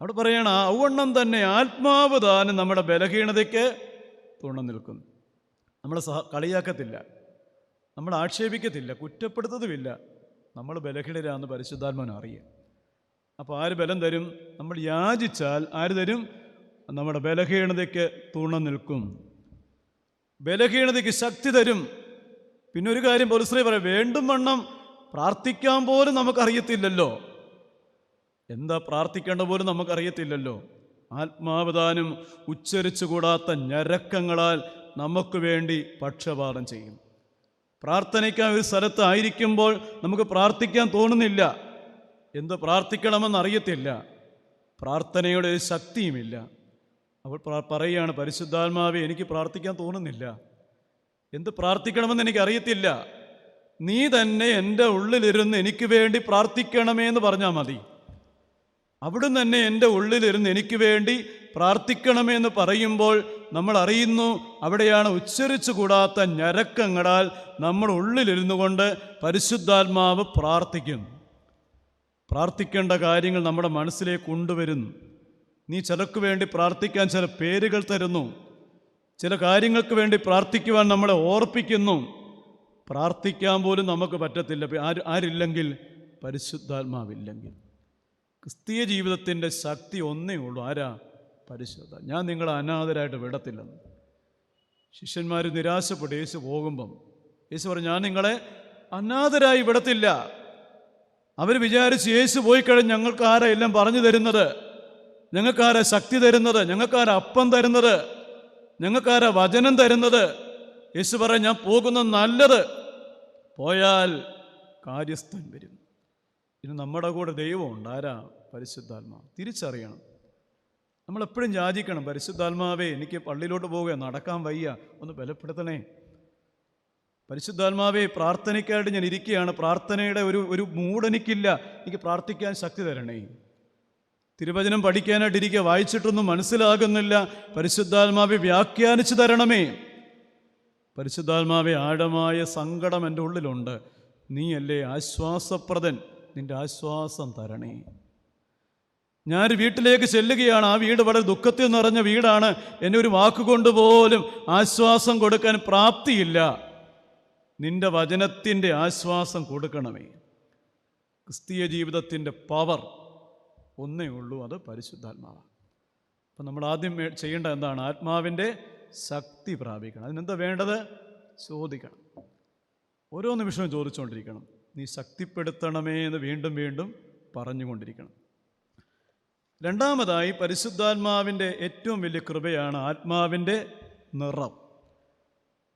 അവിടെ പറയണ ഔവണ്ണം തന്നെ ആത്മാവ് താനും നമ്മുടെ ബലഹീനതയ്ക്ക് തുണ നിൽക്കുന്നു. നമ്മൾ കളിയാക്കത്തില്ല, നമ്മൾ ആക്ഷേപിക്കത്തില്ല, കുറ്റപ്പെടുത്തതുമില്ല. നമ്മൾ ബലഹീനരാന്ന് പരിശുദ്ധാത്മാവിന് അറിയാം. അപ്പോൾ ആര് ബലം തരും? നമ്മൾ യാചിച്ചാൽ ആര് തരും? നമ്മുടെ ബലഹീനതയ്ക്ക് തുണ നിൽക്കും. ബലഹീനതയ്ക്ക് ശക്തി തരും. പിന്നെ ഒരു കാര്യം പൗലോസ് പറയാം, വേണ്ടും വണ്ണം പ്രാർത്ഥിക്കാൻ പോലും നമുക്കറിയത്തില്ലല്ലോ. എന്താ പ്രാർത്ഥിക്കേണ്ട പോലും നമുക്കറിയത്തില്ലല്ലോ. ആത്മാവ് താനും ഉച്ചരിച്ചുകൂടാത്ത ഞരക്കങ്ങളാൽ നമുക്ക് വേണ്ടി പക്ഷപാതം ചെയ്യും. പ്രാർത്ഥനയ്ക്കാൻ ഒരു സ്ഥലത്ത് ആയിരിക്കുമ്പോൾ നമുക്ക് പ്രാർത്ഥിക്കാൻ തോന്നുന്നില്ല. എന്ത് പ്രാർത്ഥിക്കണമെന്ന് അറിയത്തില്ല. പ്രാർത്ഥനയുടെ ഒരു ശക്തിയുമില്ല. അവൾ പറയുകയാണ്, പരിശുദ്ധാത്മാവേ, എനിക്ക് പ്രാർത്ഥിക്കാൻ തോന്നുന്നില്ല. എന്ത് പ്രാർത്ഥിക്കണമെന്ന് എനിക്കറിയത്തില്ല. നീ തന്നെ എൻ്റെ ഉള്ളിലിരുന്ന് എനിക്ക് വേണ്ടി പ്രാർത്ഥിക്കണമേ എന്ന് പറഞ്ഞാൽ മതി. അവിടുന്ന് തന്നെ എൻ്റെ ഉള്ളിലിരുന്ന് എനിക്ക് വേണ്ടി പ്രാർത്ഥിക്കണമേ എന്ന് പറയുമ്പോൾ നമ്മൾ അറിയുന്നു, അവിടെയാണ് ഉച്ചരിച്ചു കൂടാത്ത ഞരക്കങ്ങളാൽ നമ്മൾ ഉള്ളിലിരുന്നു കൊണ്ട് പരിശുദ്ധാത്മാവ് പ്രാർത്ഥിക്കുന്നു. പ്രാർത്ഥിക്കേണ്ട കാര്യങ്ങൾ നമ്മുടെ മനസ്സിലേക്ക് കൊണ്ടുവരുന്നു. നീ ചിലക്ക് വേണ്ടി പ്രാർത്ഥിക്കാൻ ചില പേരുകൾ തരുന്നു. ചില കാര്യങ്ങൾക്ക് വേണ്ടി പ്രാർത്ഥിക്കുവാൻ നമ്മളെ ഓർപ്പിക്കുന്നു. പ്രാർത്ഥിക്കാൻ പോലും നമുക്ക് പറ്റത്തില്ല. ആരില്ലെങ്കിൽ? പരിശുദ്ധാത്മാവില്ലെങ്കിൽ. ക്രിസ്തീയ ജീവിതത്തിൻ്റെ ശക്തി ഒന്നേ ഉള്ളൂ. ആരാ? പരിശുദ്ധ. ഞാൻ നിങ്ങളെ അനാഥരായിട്ട് വിടത്തില്ലെന്ന്. ശിഷ്യന്മാർ നിരാശപ്പെട്ട് യേശു പോകുമ്പം യേശു പറഞ്ഞു, ഞാൻ നിങ്ങളെ അനാഥരായി വിടത്തില്ല. അവർ വിചാരിച്ച് യേശു പോയി കഴിഞ്ഞ് ഞങ്ങൾക്ക് ആരാ എല്ലാം പറഞ്ഞു തരുന്നത്, ഞങ്ങൾക്കാരാ ശക്തി തരുന്നത്, ഞങ്ങൾക്കാരാ അപ്പം തരുന്നത്, ഞങ്ങൾക്കാരാ വചനം തരുന്നത്. യേശു പറയാം, ഞാൻ പോകുന്നത് നല്ലത്. പോയാൽ കാര്യസ്ഥൻ വരും. ഇനി നമ്മുടെ കൂടെ ദൈവമുണ്ട്. ആരാ? പരിശുദ്ധാത്മാവ്. തിരിച്ചറിയണം. നമ്മളെപ്പോഴും യാചിക്കണം, പരിശുദ്ധാത്മാവേ, എനിക്ക് പള്ളിയിലോട്ട് പോവുക, നടക്കാൻ വയ്യ, ഒന്ന് ബലപ്പെടുത്തണേ. പരിശുദ്ധാത്മാവേ, പ്രാർത്ഥനയ്ക്കായിട്ട് ഞാൻ ഇരിക്കുകയാണ്, പ്രാർത്ഥനയുടെ ഒരു മൂടെനിക്കില്ല, എനിക്ക് പ്രാർത്ഥിക്കാൻ ശക്തി തരണേ. തിരുവചനം പഠിക്കാനായിട്ടിരിക്കുക, വായിച്ചിട്ടൊന്നും മനസ്സിലാകുന്നില്ല, പരിശുദ്ധാത്മാവെ വ്യാഖ്യാനിച്ചു തരണമേ. പരിശുദ്ധാത്മാവെ, ആഴമായ സങ്കടം എൻ്റെ ഉള്ളിലുണ്ട്, നീയല്ലേ ആശ്വാസപ്രദൻ, നിൻ്റെ ആശ്വാസം തരണേ. ഞാൻ വീട്ടിലേക്ക് ചെല്ലുകയാണ്, ആ വീട് വളരെ ദുഃഖത്തിൽ നിറഞ്ഞ വീടാണ്, എന്നെ ഒരു വാക്കുകൊണ്ട് പോലും ആശ്വാസം കൊടുക്കാൻ പ്രാപ്തിയില്ല. നിൻ്റെ വചനത്തിൻ്റെ ആശ്വാസം കൊടുക്കണമേ. ക്രിസ്തീയ ജീവിതത്തിൻ്റെ പവർ ഒന്നേ ഉള്ളൂ, അത് പരിശുദ്ധാത്മാവാണ്. അപ്പം നമ്മൾ ആദ്യം ചെയ്യേണ്ടത് എന്താണ്? ആത്മാവിൻ്റെ ശക്തി പ്രാപിക്കണം. അതിനെന്താ വേണ്ടത്? ചോദിക്കണം. ഓരോ നിമിഷവും ചോദിച്ചുകൊണ്ടിരിക്കണം, നീ ശക്തിപ്പെടുത്തണമേ എന്ന് വീണ്ടും വീണ്ടും പറഞ്ഞുകൊണ്ടിരിക്കണം. രണ്ടാമതായി, പരിശുദ്ധാത്മാവിൻ്റെ ഏറ്റവും വലിയ കൃപയാണ് ആത്മാവിൻ്റെ നിറം.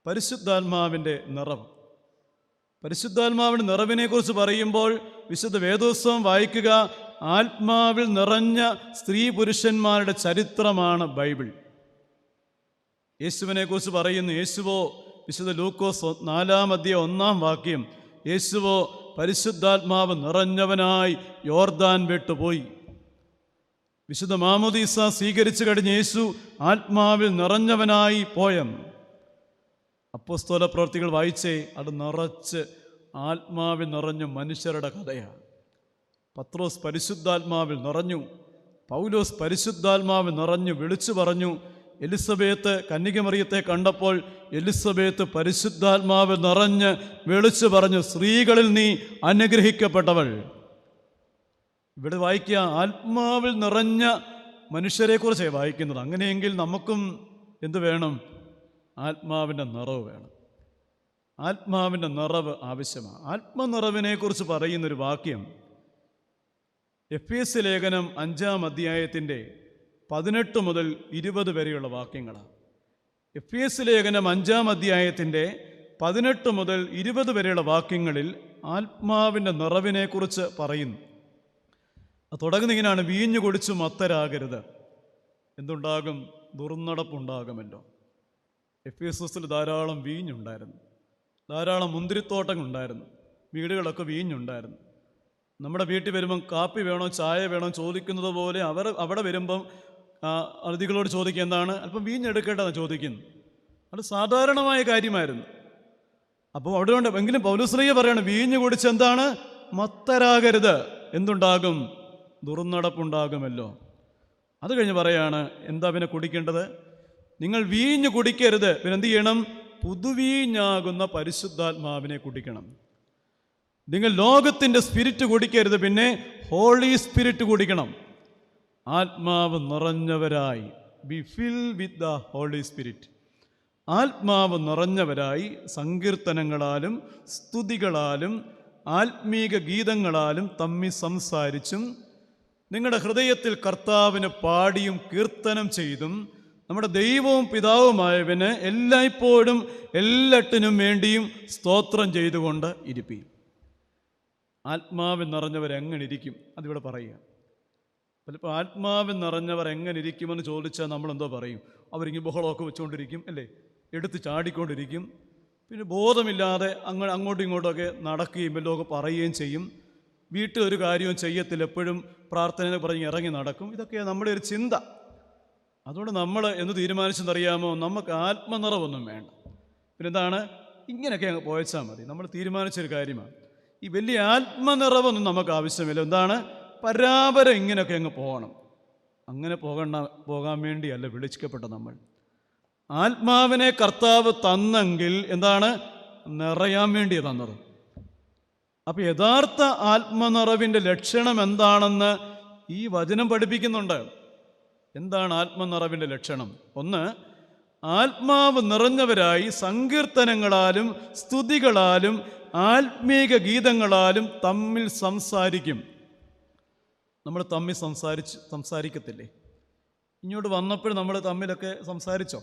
പരിശുദ്ധാത്മാവിൻ്റെ നിറം. പരിശുദ്ധാത്മാവിൻ്റെ നിറവിനെക്കുറിച്ച് പറയുമ്പോൾ വിശുദ്ധ വേദോത്സവം വായിക്കുക. ആത്മാവിൽ നിറഞ്ഞ സ്ത്രീ പുരുഷന്മാരുടെ ചരിത്രമാണ് ബൈബിൾ. യേശുവിനെ കുറിച്ച് പറയുന്നു. യേശുവോ, വിശുദ്ധ ലൂക്കോസ് 4-ാം അധ്യായം 1-ാം വാക്യം, യേശുവോ പരിശുദ്ധാത്മാവ് നിറഞ്ഞവനായി യോർദാൻ വിട്ടുപോയി. വിശുദ്ധ മാമോദീസ സ്വീകരിച്ചു കഴിഞ്ഞ് യേശു ആത്മാവിൽ നിറഞ്ഞവനായി പോയം. അപ്പോസ്തല പ്രവൃത്തികൾ വായിച്ചേ, അത് നിറച്ച് ആത്മാവിൽ നിറഞ്ഞ മനുഷ്യരുടെ കഥയാണ്. പത്രോസ് പരിശുദ്ധാത്മാവിൽ നിറഞ്ഞു, പൗലോസ് പരിശുദ്ധാത്മാവിൽ നിറഞ്ഞു വിളിച്ചു പറഞ്ഞു. എലിസബേത്ത് കന്യകമറിയത്തെ കണ്ടപ്പോൾ എലിസബേത്ത് പരിശുദ്ധാത്മാവിൽ നിറഞ്ഞ് വിളിച്ചു പറഞ്ഞു, സ്ത്രീകളിൽ നീ അനുഗ്രഹിക്കപ്പെട്ടവൾ. ഇവിടെ വായിക്കുക, ആത്മാവിൽ നിറഞ്ഞ മനുഷ്യരെക്കുറിച്ചാണ് വായിക്കുന്നത്. അങ്ങനെയെങ്കിൽ നമുക്കും എന്ത് വേണം? ആത്മാവിൻ്റെ നിറവ് വേണം. ആത്മാവിൻ്റെ നിറവ് ആവശ്യമാണ്. ആത്മനിറവിനെക്കുറിച്ച് പറയുന്നൊരു വാക്യം എഫേസ്യ ലേഖനം 5-ാം അധ്യായത്തിൻ്റെ 18 മുതൽ 20 വരെയുള്ള വാക്യങ്ങളാണ്. എഫേസ്യ ലേഖനം 5-ാം അധ്യായത്തിൻ്റെ 18 മുതൽ 20 വരെയുള്ള വാക്യങ്ങളിൽ ആത്മാവിൻ്റെ നിറവിനെക്കുറിച്ച് പറയുന്നു. അത് തുടങ്ങുന്ന ഇങ്ങനെയാണ്: വീഞ്ഞു കുടിച്ചു മത്തരാകരുത്, എന്തുണ്ടാകും? ദുർനടപ്പുണ്ടാകുമല്ലോ. എഫേസസിൽ ധാരാളം വീഞ്ഞുണ്ടായിരുന്നു, ധാരാളം മുന്തിരിത്തോട്ടങ്ങളുണ്ടായിരുന്നു, വീടുകളൊക്കെ വീഞ്ഞുണ്ടായിരുന്നു. നമ്മുടെ വീട്ടിൽ വരുമ്പം കാപ്പി വേണോ ചായ വേണോ ചോദിക്കുന്നത് പോലെ അവിടെ വരുമ്പം അതിഥികളോട് ചോദിക്കുക, എന്താണ് അല്പം വീഞ്ഞെടുക്കേണ്ടതെന്ന് ചോദിക്കുന്നു. അത് സാധാരണമായ കാര്യമായിരുന്നു. അപ്പോൾ അവിടെ ഉണ്ട്. എങ്കിലും പൗലോസ്ലീഹ പറയാണ്, വീഞ്ഞു കുടിച്ച് എന്താണ്? മത്തരാകരുത്, എന്തുണ്ടാകും? ദുർനടപ്പുണ്ടാകുമല്ലോ. അത് കഴിഞ്ഞ് പറയാണ്, എന്താ പിന്നെ കുടിക്കേണ്ടത്? നിങ്ങൾ വീഞ്ഞ് കുടിക്കരുത്, പിന്നെ എന്ത് ചെയ്യണം? പുതുവീഞ്ഞാകുന്ന പരിശുദ്ധാത്മാവിനെ കുടിക്കണം. നിങ്ങൾ ലോകത്തിൻ്റെ സ്പിരിറ്റ് കുടിക്കരുത്, പിന്നെ ഹോളി സ്പിരിറ്റ് കുടിക്കണം. ആത്മാവ് നിറഞ്ഞവരായി, be fill with the Holy Spirit. ആത്മാവ് നിറഞ്ഞവരായി സങ്കീർത്തനങ്ങളാലും സ്തുതികളാലും ആത്മീക ഗീതങ്ങളാലും തമ്മിൽ സംസാരിച്ചും നിങ്ങളുടെ ഹൃദയത്തിൽ കർത്താവിന് പാടിയും കീർത്തനം ചെയ്തും നമ്മുടെ ദൈവവും പിതാവുമായവന് എല്ലായ്പ്പോഴും എല്ലാറ്റിനും വേണ്ടിയും സ്തോത്രം ചെയ്തുകൊണ്ട് ഇരിപ്പീൻ. ആത്മാവിൽ നിറഞ്ഞവരെങ്ങനെ ഇരിക്കും? അതിവിടെ പറയുക. ചിലപ്പോൾ ആത്മാവിൽ നിറഞ്ഞവർ എങ്ങനെ ഇരിക്കുമെന്ന് ചോദിച്ചാൽ നമ്മളെന്തോ പറയും? അവരിങ്ങനെ ബഹളമൊക്കെ വെച്ചുകൊണ്ടിരിക്കും, അല്ലേ? എടുത്ത് ചാടിക്കൊണ്ടിരിക്കും, പിന്നെ ബോധമില്ലാതെ അങ്ങോട്ടും ഇങ്ങോട്ടുമൊക്കെ നടക്കുകയും വല്ലതൊക്കെ പറയുകയും ചെയ്യും. വീട്ടിൽ ഒരു കാര്യവും ചെയ്യത്തില്ല, എപ്പോഴും പ്രാർത്ഥന പറഞ്ഞ് ഇറങ്ങി നടക്കും. ഇതൊക്കെയാണ് നമ്മുടെ ഒരു ചിന്ത. അതുകൊണ്ട് നമ്മൾ എന്ന് തീരുമാനിച്ചെന്നറിയാമോ? നമുക്ക് ആത്മനിറവൊന്നും വേണ്ട. പിന്നെന്താണ്? ഇങ്ങനെയൊക്കെ അങ്ങ് പോയച്ചാൽ മതി. നമ്മൾ തീരുമാനിച്ചൊരു കാര്യമാണ്. ഈ വലിയ ആത്മനിറവൊന്നും നമുക്ക് ആവശ്യമില്ല. എന്താണ്? പരാപരം ഇങ്ങനെയൊക്കെ അങ്ങ് പോകണം. അങ്ങനെ പോകാൻ വേണ്ടിയല്ല വിളിക്കപ്പെട്ട നമ്മൾ. ആത്മാവിനെ കർത്താവ് തന്നെങ്കിൽ എന്താണ്? നിറയാൻ വേണ്ടിയാണ് തന്നത്. അപ്പം യഥാർത്ഥ ആത്മനിറവിൻ്റെ ലക്ഷണം എന്താണെന്ന് ഈ വചനം പഠിപ്പിക്കുന്നുണ്ട്. എന്താണ് ആത്മനിറവിൻ്റെ ലക്ഷണം? ഒന്ന്, ആത്മാവ് നിറഞ്ഞവരായി സങ്കീർത്തനങ്ങളാലും സ്തുതികളാലും ആത്മീക ഗീതങ്ങളാലും തമ്മിൽ സംസാരിക്കും. നമ്മൾ തമ്മിൽ സംസാരിക്കത്തില്ലേ? ഇങ്ങോട്ട് വന്നപ്പോൾ നമ്മൾ തമ്മിലൊക്കെ സംസാരിച്ചോ?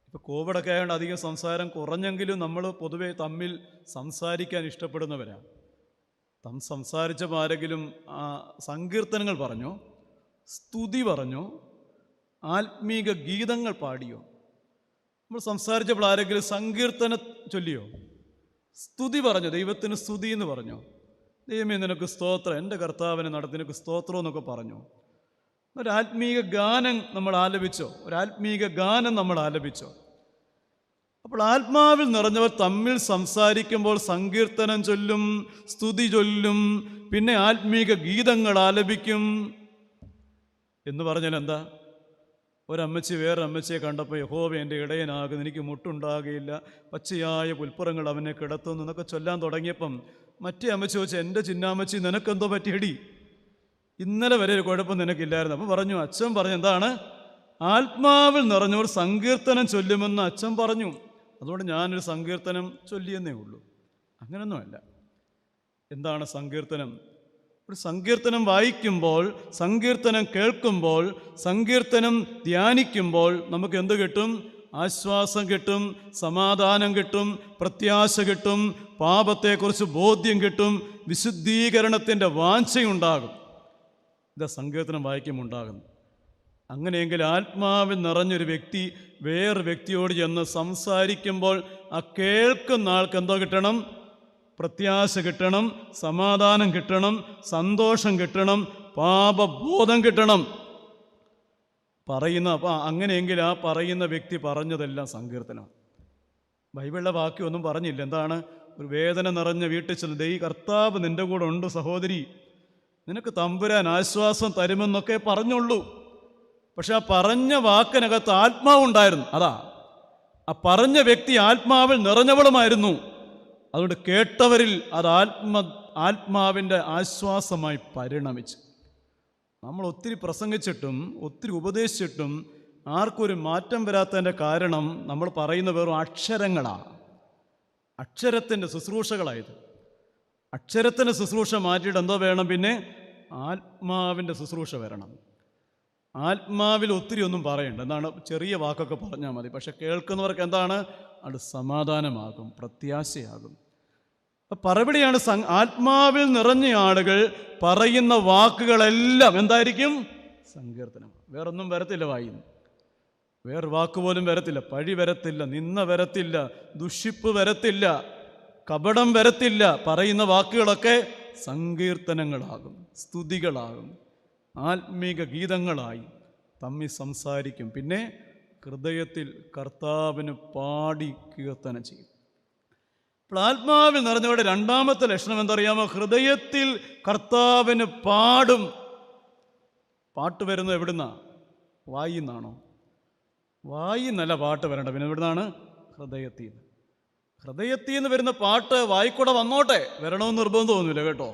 ഇപ്പോൾ കോവിഡൊക്കെ ആയതുകൊണ്ട് അധികം സംസാരം കുറഞ്ഞെങ്കിലും നമ്മൾ പൊതുവെ തമ്മിൽ സംസാരിക്കാൻ ഇഷ്ടപ്പെടുന്നവരാണ്. സംസാരിച്ചപ്പോൾ ആരെങ്കിലും സങ്കീർത്തനങ്ങൾ പറഞ്ഞോ? സ്തുതി പറഞ്ഞോ? ആത്മീക ഗീതങ്ങൾ പാടിയോ? നമ്മൾ സംസാരിച്ചപ്പോൾ ആരെങ്കിലും സങ്കീർത്തനം ചൊല്ലിയോ? സ്തുതി പറഞ്ഞോ? ദൈവത്തിന് സ്തുതി എന്ന് പറഞ്ഞോ? ദൈവമേ നിനക്ക് സ്തോത്രം, എൻ്റെ കർത്താവിനെ നടത്തിനക്ക് സ്തോത്രം എന്നൊക്കെ പറഞ്ഞോ? ഒരാത്മീക ഗാനം നമ്മൾ ആലപിച്ചോ? ഒരാത്മീക ഗാനം നമ്മൾ ആലപിച്ചോ? അപ്പോൾ ആത്മാവിൽ നിറഞ്ഞവർ തമ്മിൽ സംസാരിക്കുമ്പോൾ സങ്കീർത്തനം ചൊല്ലും, സ്തുതി ചൊല്ലും, പിന്നെ ആത്മീക ഗീതങ്ങൾ ആലപിക്കും. എന്ന് പറഞ്ഞാൽ എന്താ? ഒരമ്മച്ചി വേറൊരമ്മച്ചിയെ കണ്ടപ്പോൾ യഹോവ എൻ്റെ ഇടയനാകുന്നു, എനിക്ക് മുട്ടുണ്ടാകുകയില്ല, പച്ചയായ പുൽപ്പുറങ്ങൾ അവനെ കിടത്തുന്നു എന്നൊക്കെ ചൊല്ലാൻ തുടങ്ങിയപ്പം മറ്റേ അമ്മച്ചി ചോദിച്ചു, എൻ്റെ ചിന്നാമ്മച്ചി നിനക്കെന്തോ പറ്റിയടി? ഇന്നലെ വരെ ഒരു കുഴപ്പം നിനക്കില്ലായിരുന്നു. അപ്പോൾ പറഞ്ഞു, അച്ഛൻ പറഞ്ഞു എന്താണ്? ആത്മാവിൽ നിറഞ്ഞവർ സങ്കീർത്തനം ചൊല്ലുമെന്ന് അച്ഛൻ പറഞ്ഞു, അതുകൊണ്ട് ഞാനൊരു സങ്കീർത്തനം ചൊല്ലിയെന്നേ ഉള്ളൂ. അങ്ങനൊന്നുമല്ല. എന്താണ് സങ്കീർത്തനം? ഒരു സങ്കീർത്തനം വായിക്കുമ്പോൾ, സങ്കീർത്തനം കേൾക്കുമ്പോൾ, സങ്കീർത്തനം ധ്യാനിക്കുമ്പോൾ നമുക്ക് എന്ത് കിട്ടും? ആശ്വാസം കിട്ടും, സമാധാനം കിട്ടും, പ്രത്യാശ കിട്ടും, പാപത്തെക്കുറിച്ച് ബോധ്യം കിട്ടും, വിശുദ്ധീകരണത്തിൻ്റെ വാഞ്ചയുണ്ടാകും. ഇതാ സങ്കീർത്തനം വായിക്കുമ്പോൾ ഉണ്ടാകുന്നു. അങ്ങനെയെങ്കിൽ ആത്മാവിൽ നിറഞ്ഞൊരു വ്യക്തി വേറെ വ്യക്തിയോട് ചെന്ന് സംസാരിക്കുമ്പോൾ ആ കേൾക്കുന്ന ആൾക്ക് എന്തോ കിട്ടണം? പ്രത്യാശ കിട്ടണം, സമാധാനം കിട്ടണം, സന്തോഷം കിട്ടണം, പാപബോധം കിട്ടണം. അങ്ങനെയെങ്കിൽ ആ പറയുന്ന വ്യക്തി പറഞ്ഞതെല്ലാം സങ്കീർത്തനം. ബൈബിളിലെ വാക്യമൊന്നും പറഞ്ഞില്ല. എന്താണ്? ഒരു വേദന നിറഞ്ഞ വീട്ടിൽ ചെന്ന്, ഈ കർത്താവ് നിൻ്റെ കൂടെ ഉണ്ട് സഹോദരി, നിനക്ക് തമ്പുരാൻ ആശ്വാസം തരുമെന്നൊക്കെ പറഞ്ഞുള്ളൂ. പക്ഷെ ആ പറഞ്ഞ വാക്കിനകത്ത് ആത്മാവുണ്ടായിരുന്നു. അതാ, ആ പറഞ്ഞ വ്യക്തി ആത്മാവിൽ നിറഞ്ഞവളുമായിരുന്നു. അതുകൊണ്ട് കേട്ടവരിൽ അത് ആത്മാവിൻ്റെ ആശ്വാസമായി പരിണമിച്ചു. നമ്മൾ ഒത്തിരി പ്രസംഗിച്ചിട്ടും ഒത്തിരി ഉപദേശിച്ചിട്ടും ആർക്കൊരു മാറ്റം വരാത്തതിൻ്റെ കാരണം നമ്മൾ പറയുന്ന വെറും അക്ഷരങ്ങളാണ്. അക്ഷരത്തിൻ്റെ ശുശ്രൂഷകളായത്. അക്ഷരത്തിൻ്റെ ശുശ്രൂഷ മാറ്റിയിട്ട് എന്തോ വേണം? പിന്നെ ആത്മാവിൻ്റെ ശുശ്രൂഷ വരണം. ആത്മാവിൽ ഒത്തിരി ഒന്നും പറയണ്ട. എന്താണ്? ചെറിയ വാക്കൊക്കെ പറഞ്ഞാൽ മതി. പക്ഷെ കേൾക്കുന്നവർക്ക് എന്താണ്? അത് സമാധാനമാകും, പ്രത്യാശയാകും. പറവിടെയാണ് ആത്മാവിൽ നിറഞ്ഞ ആളുകൾ പറയുന്ന വാക്കുകളെല്ലാം എന്തായിരിക്കും? സങ്കീർത്തനം. വേറൊന്നും വരത്തില്ല വായിന്ന്. വേറെ വാക്കുപോലും വരത്തില്ല. പഴി വരത്തില്ല, നിന്ന വരത്തില്ല, ദുഷിപ്പ് വരത്തില്ല, കപടം വരത്തില്ല. പറയുന്ന വാക്കുകളൊക്കെ സങ്കീർത്തനങ്ങളാകും, സ്തുതികളാകും, ആത്മീക ഗീതങ്ങളായി തമ്മിൽ സംസാരിക്കും. പിന്നെ ഹൃദയത്തിൽ കർത്താവിന് പാടി കീർത്തനം ചെയ്യും. അപ്പോൾ ആത്മാവിൽ നിറഞ്ഞവരുടെ രണ്ടാമത്തെ ലക്ഷണം എന്തറിയാമോ? ഹൃദയത്തിൽ കർത്താവിന് പാടും. പാട്ട് വരുന്നത് എവിടുന്നാ? വായിന്നാണോ? വായിന്നല്ല പാട്ട് വരേണ്ട. പിന്നെ എവിടുന്നാണ്? ഹൃദയത്തിൽ നിന്ന്. ഹൃദയത്തിൽ നിന്ന് വരുന്ന പാട്ട് വായിക്കൂടെ വന്നോട്ടെ, വരണമെന്ന് നിർബന്ധം തോന്നുന്നില്ല കേട്ടോ.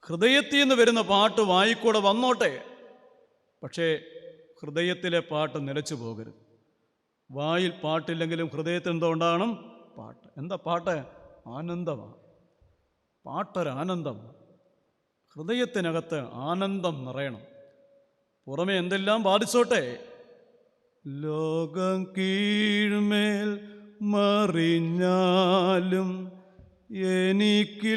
ഹൃദയത്തിൽ നിന്ന് വരുന്ന പാട്ട് വായിക്കൂടെ വന്നോട്ടെ, പക്ഷേ ഹൃദയത്തിലെ പാട്ട് നിലച്ചു പോകരുത്. വായിൽ പാട്ടില്ലെങ്കിലും ഹൃദയത്തിൽ എന്തോ ഉണ്ടാകണം? പാട്ട്. എന്താ പാട്ട്? ആനന്ദമാണ്. പാട്ടൊരാനന്ദമാണ്. ഹൃദയത്തിനകത്ത് ആനന്ദം നിറയണം. പുറമെ എന്തെല്ലാം ബാധിച്ചോട്ടെ, ലോകം കീഴ്മേൽ മറിഞ്ഞാലും എനിക്കില്ലോർഭയം,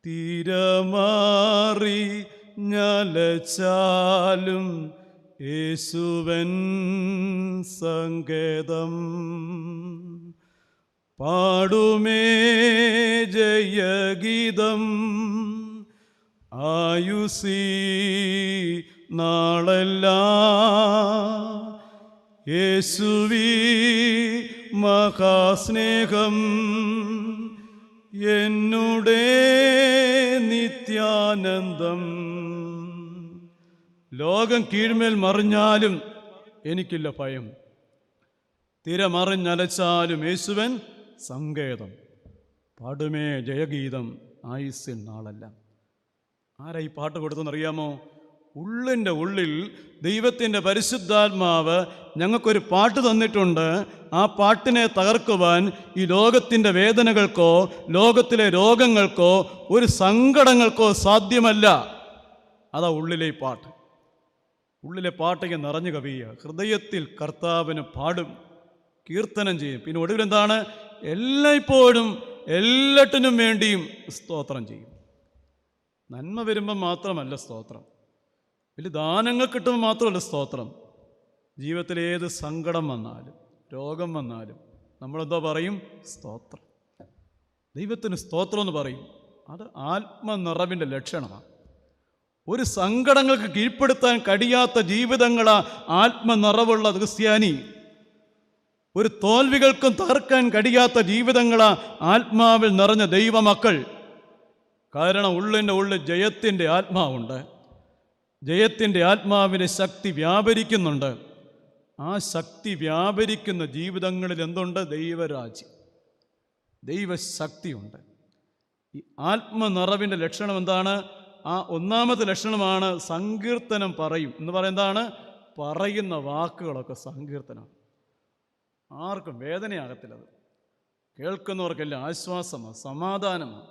തിരമാറി ഞലച്ചാലും യേശുവൻ സങ്കേതം. പാടുമേ ജയഗീതം ആയുസീ നാളെല്ലാം, യേശുവീ മഹാസ്നേഹം എന്നുടെ നിത്യാനന്ദം. ലോകം കീഴ്മേൽ മറിഞ്ഞാലും എനിക്കില്ല ഭയം, തിരമറിഞ്ഞലച്ചാലും യേശുവൻ സങ്കേതം. പാടുമേ ജയഗീതം ആയുസ്സിൽ നാളെല്ലാം. ആരാ ഈ പാട്ട് കൊടുത്തെന്നറിയാമോ? ഉള്ളിൻ്റെ ഉള്ളിൽ ദൈവത്തിൻ്റെ പരിശുദ്ധാത്മാവ് ഞങ്ങൾക്കൊരു പാട്ട് തന്നിട്ടുണ്ട്. ആ പാട്ടിനെ തകർക്കുവാൻ ഈ ലോകത്തിൻ്റെ വേദനകൾക്കോ ലോകത്തിലെ രോഗങ്ങൾക്കോ ഒരു സങ്കടങ്ങൾക്കോ സാധ്യമല്ല. അതാ ഉള്ളിലെ ഈ പാട്ട്. ഉള്ളിലെ പാട്ടൊക്കെ നിറഞ്ഞു കവിയുക. ഹൃദയത്തിൽ കർത്താവിന് പാടും, കീർത്തനം ചെയ്യും. പിന്നെ ഒടുവിലെന്താണ്? എല്ലായ്പ്പോഴും എല്ലാറ്റിനും വേണ്ടിയും സ്തോത്രം ചെയ്യും. നന്മ വരുമ്പം മാത്രമല്ല സ്തോത്രം, വലിയ ദാനങ്ങൾ കിട്ടുമ്പോൾ മാത്രമല്ല സ്തോത്രം. ജീവിതത്തിൽ ഏത് സങ്കടം വന്നാലും രോഗം വന്നാലും നമ്മളെന്തോ പറയും? സ്തോത്രം. ദൈവത്തിന് സ്തോത്രം എന്ന് പറയും. അത് ആത്മനിറവിൻ്റെ ലക്ഷണമാണ്. ഒരു സങ്കടങ്ങൾക്ക് കീഴ്പ്പെടുത്താൻ കഴിയാത്ത ജീവിതങ്ങളാ ആത്മനിറവുള്ള ക്രിസ്ത്യാനി. ഒരു തോൽവികൾക്കും തകർക്കാൻ കഴിയാത്ത ജീവിതങ്ങളാ ആത്മാവിൽ നിറഞ്ഞ ദൈവമക്കൾ. കാരണം ഉള്ളിൻ്റെ ഉള്ളിൽ ജയത്തിൻ്റെ ആത്മാവുണ്ട്. ജയത്തിൻ്റെ ആത്മാവിൻ്റെ ശക്തി വ്യാപരിക്കുന്നുണ്ട്. ആ ശക്തി വ്യാപരിക്കുന്ന ജീവിതങ്ങളിൽ എന്തുണ്ട്? ദൈവരാജ്യം, ദൈവശക്തിയുണ്ട്. ഈ ആത്മനിറവിൻ്റെ ലക്ഷണം എന്താണ്? ആ ഒന്നാമത്തെ ലക്ഷണമാണ് സങ്കീർത്തനം പറയും എന്ന് പറയുന്നതാണ്. പറയുന്ന വാക്കുകളൊക്കെ സങ്കീർത്തനം. ആർക്കും വേദനയാകത്തില്ലത്. കേൾക്കുന്നവർക്കെല്ലാം ആശ്വാസമാണ്, സമാധാനമാണ്.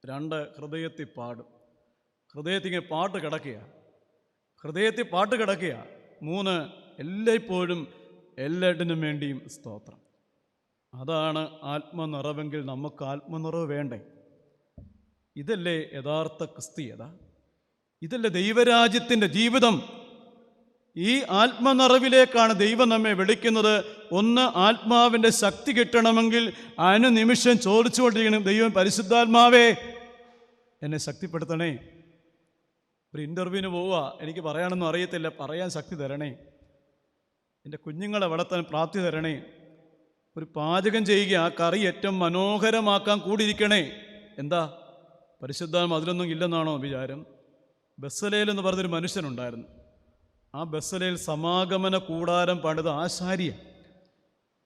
2, ഹൃദയത്തിൽ പാടും. ഹൃദയത്തിൽ പാട്ട് കിടക്കുക, ഹൃദയത്തിൽ പാട്ട് കിടക്കുക. 3, എല്ലായ്പ്പോഴും എല്ലാറ്റിനും വേണ്ടിയും സ്തോത്രം. അതാണ് ആത്മനിറവെങ്കിൽ നമുക്ക് ആത്മനിറവ് വേണ്ടേ? ഇതല്ലേ യഥാർത്ഥ ക്രിസ്തീയത? ഇതല്ലേ ദൈവരാജ്യത്തിൻ്റെ ജീവിതം? ഈ ആത്മനിറവിലേക്കാണ് ദൈവം നമ്മെ വിളിക്കുന്നത്. ഒന്ന്, ആത്മാവിൻ്റെ ശക്തി കിട്ടണമെങ്കിൽ അനുനിമിഷം ചോദിച്ചുകൊണ്ടിരിക്കണം, ദൈവം പരിശുദ്ധാത്മാവേ എന്നെ ശക്തിപ്പെടുത്തണേ. ഒരു ഇൻ്റർവ്യൂവിന് പോവുക, എനിക്ക് പറയാനൊന്നും അറിയത്തില്ല, പറയാൻ ശക്തി തരണേ. എൻ്റെ കുഞ്ഞുങ്ങളെ വളർത്താൻ പ്രാപ്തി തരണേ. ഒരു പാചകം ചെയ്യുക, ആ കറി ഏറ്റവും മനോഹരമാക്കാൻ കൂടിയിരിക്കണേ. എന്താ പരിശുദ്ധാത്മ അതിലൊന്നും ഇല്ലെന്നാണോ വിചാരം? ബെസലേൽ എന്ന് പറഞ്ഞൊരു മനുഷ്യനുണ്ടായിരുന്നു. ആ ബെസലേൽ സമാഗമന കൂടാരം പണിത് ആശാരിയ.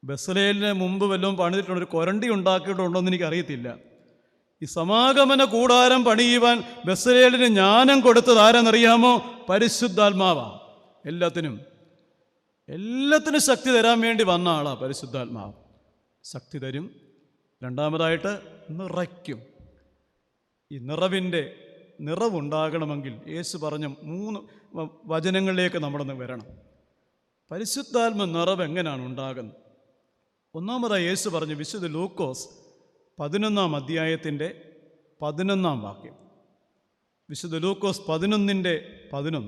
ബെസലേലിന് മുമ്പ് വല്ലതും പണിതിട്ടുണ്ട്, ഒരു കൊരണ്ടി ഉണ്ടാക്കിയിട്ടുണ്ടോ എന്ന് എനിക്കറിയത്തില്ല. ഈ സമാഗമന കൂടാരം പണിയുവാൻ ബെസലേലിന് ജ്ഞാനം കൊടുത്തത് ആരെന്നറിയാമോ? പരിശുദ്ധാത്മാവാ. എല്ലാത്തിനും ശക്തി തരാൻ വേണ്ടി വന്ന ആളാ പരിശുദ്ധാത്മാവ്. ശക്തി തരും. രണ്ടാമതായിട്ട് നിറയ്ക്കും. ഈ നിറവുണ്ടാകണമെങ്കിൽ യേശു പറഞ്ഞ 3 വചനങ്ങളിലേക്ക് നമ്മളൊന്ന് വരണം. പരിശുദ്ധാത്മ നിറവ് എങ്ങനെയാണ് ഉണ്ടാകുന്നത്? ഒന്നാമതായി യേശു പറഞ്ഞു, വിശുദ്ധ ലൂക്കോസ് 11-ാം അധ്യായത്തിൻ്റെ 11-ാം വാക്യം. വിശുദ്ധ ലൂക്കോസ് 11:11.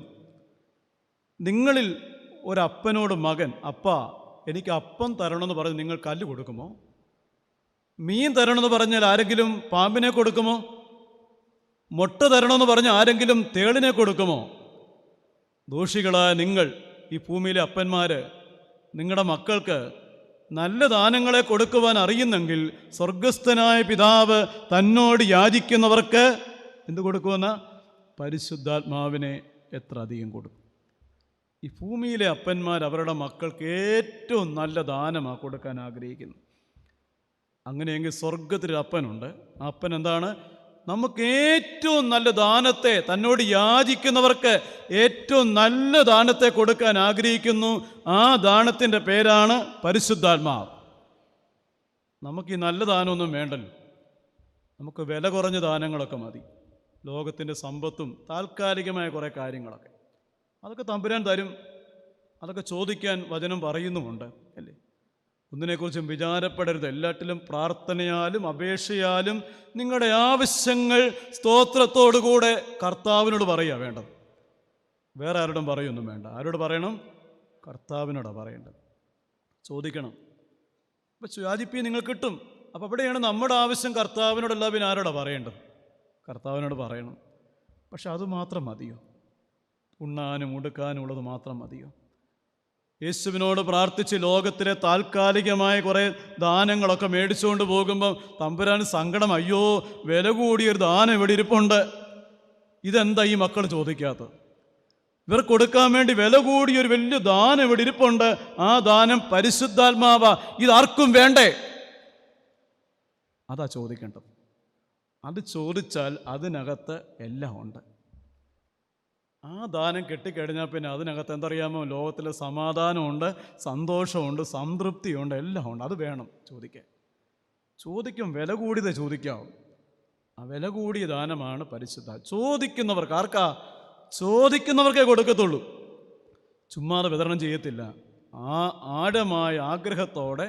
നിങ്ങളിൽ ഒരപ്പനോട് മകൻ, അപ്പാ എനിക്ക് അപ്പം തരണമെന്ന് പറഞ്ഞ് നിങ്ങൾ കല്ല് കൊടുക്കുമോ? മീൻ തരണമെന്ന് പറഞ്ഞാൽ ആരെങ്കിലും പാമ്പിനെ കൊടുക്കുമോ? മുട്ട തരണമെന്ന് പറഞ്ഞ് ആരെങ്കിലും തേളിനെ കൊടുക്കുമോ? ദോഷികളായ നിങ്ങൾ, ഈ ഭൂമിയിലെ അപ്പന്മാർ, നിങ്ങളുടെ മക്കൾക്ക് നല്ല ദാനങ്ങളെ കൊടുക്കുവാൻ അറിയുന്നെങ്കിൽ സ്വർഗസ്ഥനായ പിതാവ് തന്നോട് യാചിക്കുന്നവർക്ക് എന്ത് കൊടുക്കുമെന്ന്? പരിശുദ്ധാത്മാവിനെ എത്ര അധികം കൊടുക്കും. ഈ ഭൂമിയിലെ അപ്പന്മാർ അവരുടെ മക്കൾക്ക് ഏറ്റവും നല്ല ദാനമാണ് കൊടുക്കാൻ ആഗ്രഹിക്കുന്നത്. അങ്ങനെയെങ്കിൽ സ്വർഗത്തിലൊരു അപ്പനുണ്ട്. ആ അപ്പൻ എന്താണ്? നമുക്ക് ഏറ്റവും നല്ല ദാനത്തെ, തന്നോട് യാചിക്കുന്നവർക്ക് ഏറ്റവും നല്ല ദാനത്തെ കൊടുക്കാൻ ആഗ്രഹിക്കുന്നു. ആ ദാനത്തിൻ്റെ പേരാണ് പരിശുദ്ധാത്മാവ്. നമുക്ക് ഈ നല്ല ദാനമൊന്നും വേണ്ടല്ലോ. നമുക്ക് വില കുറഞ്ഞ ദാനങ്ങളൊക്കെ മതി. ലോകത്തിൻ്റെ സമ്പത്തും താൽക്കാലികമായ കുറേ കാര്യങ്ങളൊക്കെ, അതൊക്കെ തമ്പുരാൻ തരും. അതൊക്കെ ചോദിക്കാൻ വചനം പറയുന്നുമുണ്ട്, അല്ലേ? ഒന്നിനെക്കുറിച്ചും വിചാരപ്പെടരുത്. എല്ലാറ്റിലും പ്രാർത്ഥനയാലും അപേക്ഷയാലും നിങ്ങളുടെ ആവശ്യങ്ങൾ സ്തോത്രത്തോടുകൂടെ കർത്താവിനോട് പറയുക വേണ്ടത്. വേറെ ആരോടും പറയൊന്നും വേണ്ട. ആരോട് പറയണം? കർത്താവിനോടാണ് പറയേണ്ടത്. ചോദിക്കണം. അപ്പം യാചിപ്പി നിങ്ങൾ കിട്ടും. അപ്പം അവിടെയാണ് നമ്മുടെ ആവശ്യം കർത്താവിനോടല്ല, പിന്നെ ആരോടാണ് പറയേണ്ടത്? കർത്താവിനോട് പറയണം. പക്ഷെ അതുമാത്രം മതിയോ? ഉണ്ണാനും ഉടുക്കാനും ഉള്ളത് മാത്രം മതിയോ? യേശുവിനോട് പ്രാർത്ഥിച്ച് ലോകത്തിലെ താൽക്കാലികമായ കുറേ ദാനങ്ങളൊക്കെ മേടിച്ചുകൊണ്ട് പോകുമ്പം തമ്പുരാന് സങ്കടം, അയ്യോ വില കൂടിയൊരു ദാനം ഇവിടെ ഇരിപ്പുണ്ട്, ഇതെന്താ ഈ മക്കൾ ചോദിക്കാത്തത്? ഇവർ കൊടുക്കാൻ വേണ്ടി വില കൂടിയൊരു വലിയ ദാനം ഇവിടെ ഇരിപ്പുണ്ട്. ആ ദാനം പരിശുദ്ധാത്മാവ, ഇതാർക്കും വേണ്ടേ? അതാ ചോദിക്കേണ്ടത്. അത് ചോദിച്ചാൽ അതിനകത്ത് എല്ലാം ഉണ്ട്. ആ ദാനം കെട്ടിക്കഴിഞ്ഞാൽ പിന്നെ അതിനകത്ത് എന്തറിയാമോ? ലോകത്തിലെ സമാധാനമുണ്ട്, സന്തോഷമുണ്ട്, സംതൃപ്തിയുണ്ട്, എല്ലാം ഉണ്ട്. അത് വേണം ചോദിക്കാൻ. ചോദിക്കും, വില കൂടിയതേ ചോദിക്കാവും. ആ വില കൂടിയ ദാനമാണ് പരിശുദ്ധ. ചോദിക്കുന്നവർക്ക്, ആർക്കാ? ചോദിക്കുന്നവർക്കേ കൊടുക്കത്തുള്ളൂ. ചുമ്മാതെ വിതരണം ചെയ്യത്തില്ല. ആ ആഴമായ ആഗ്രഹത്തോടെ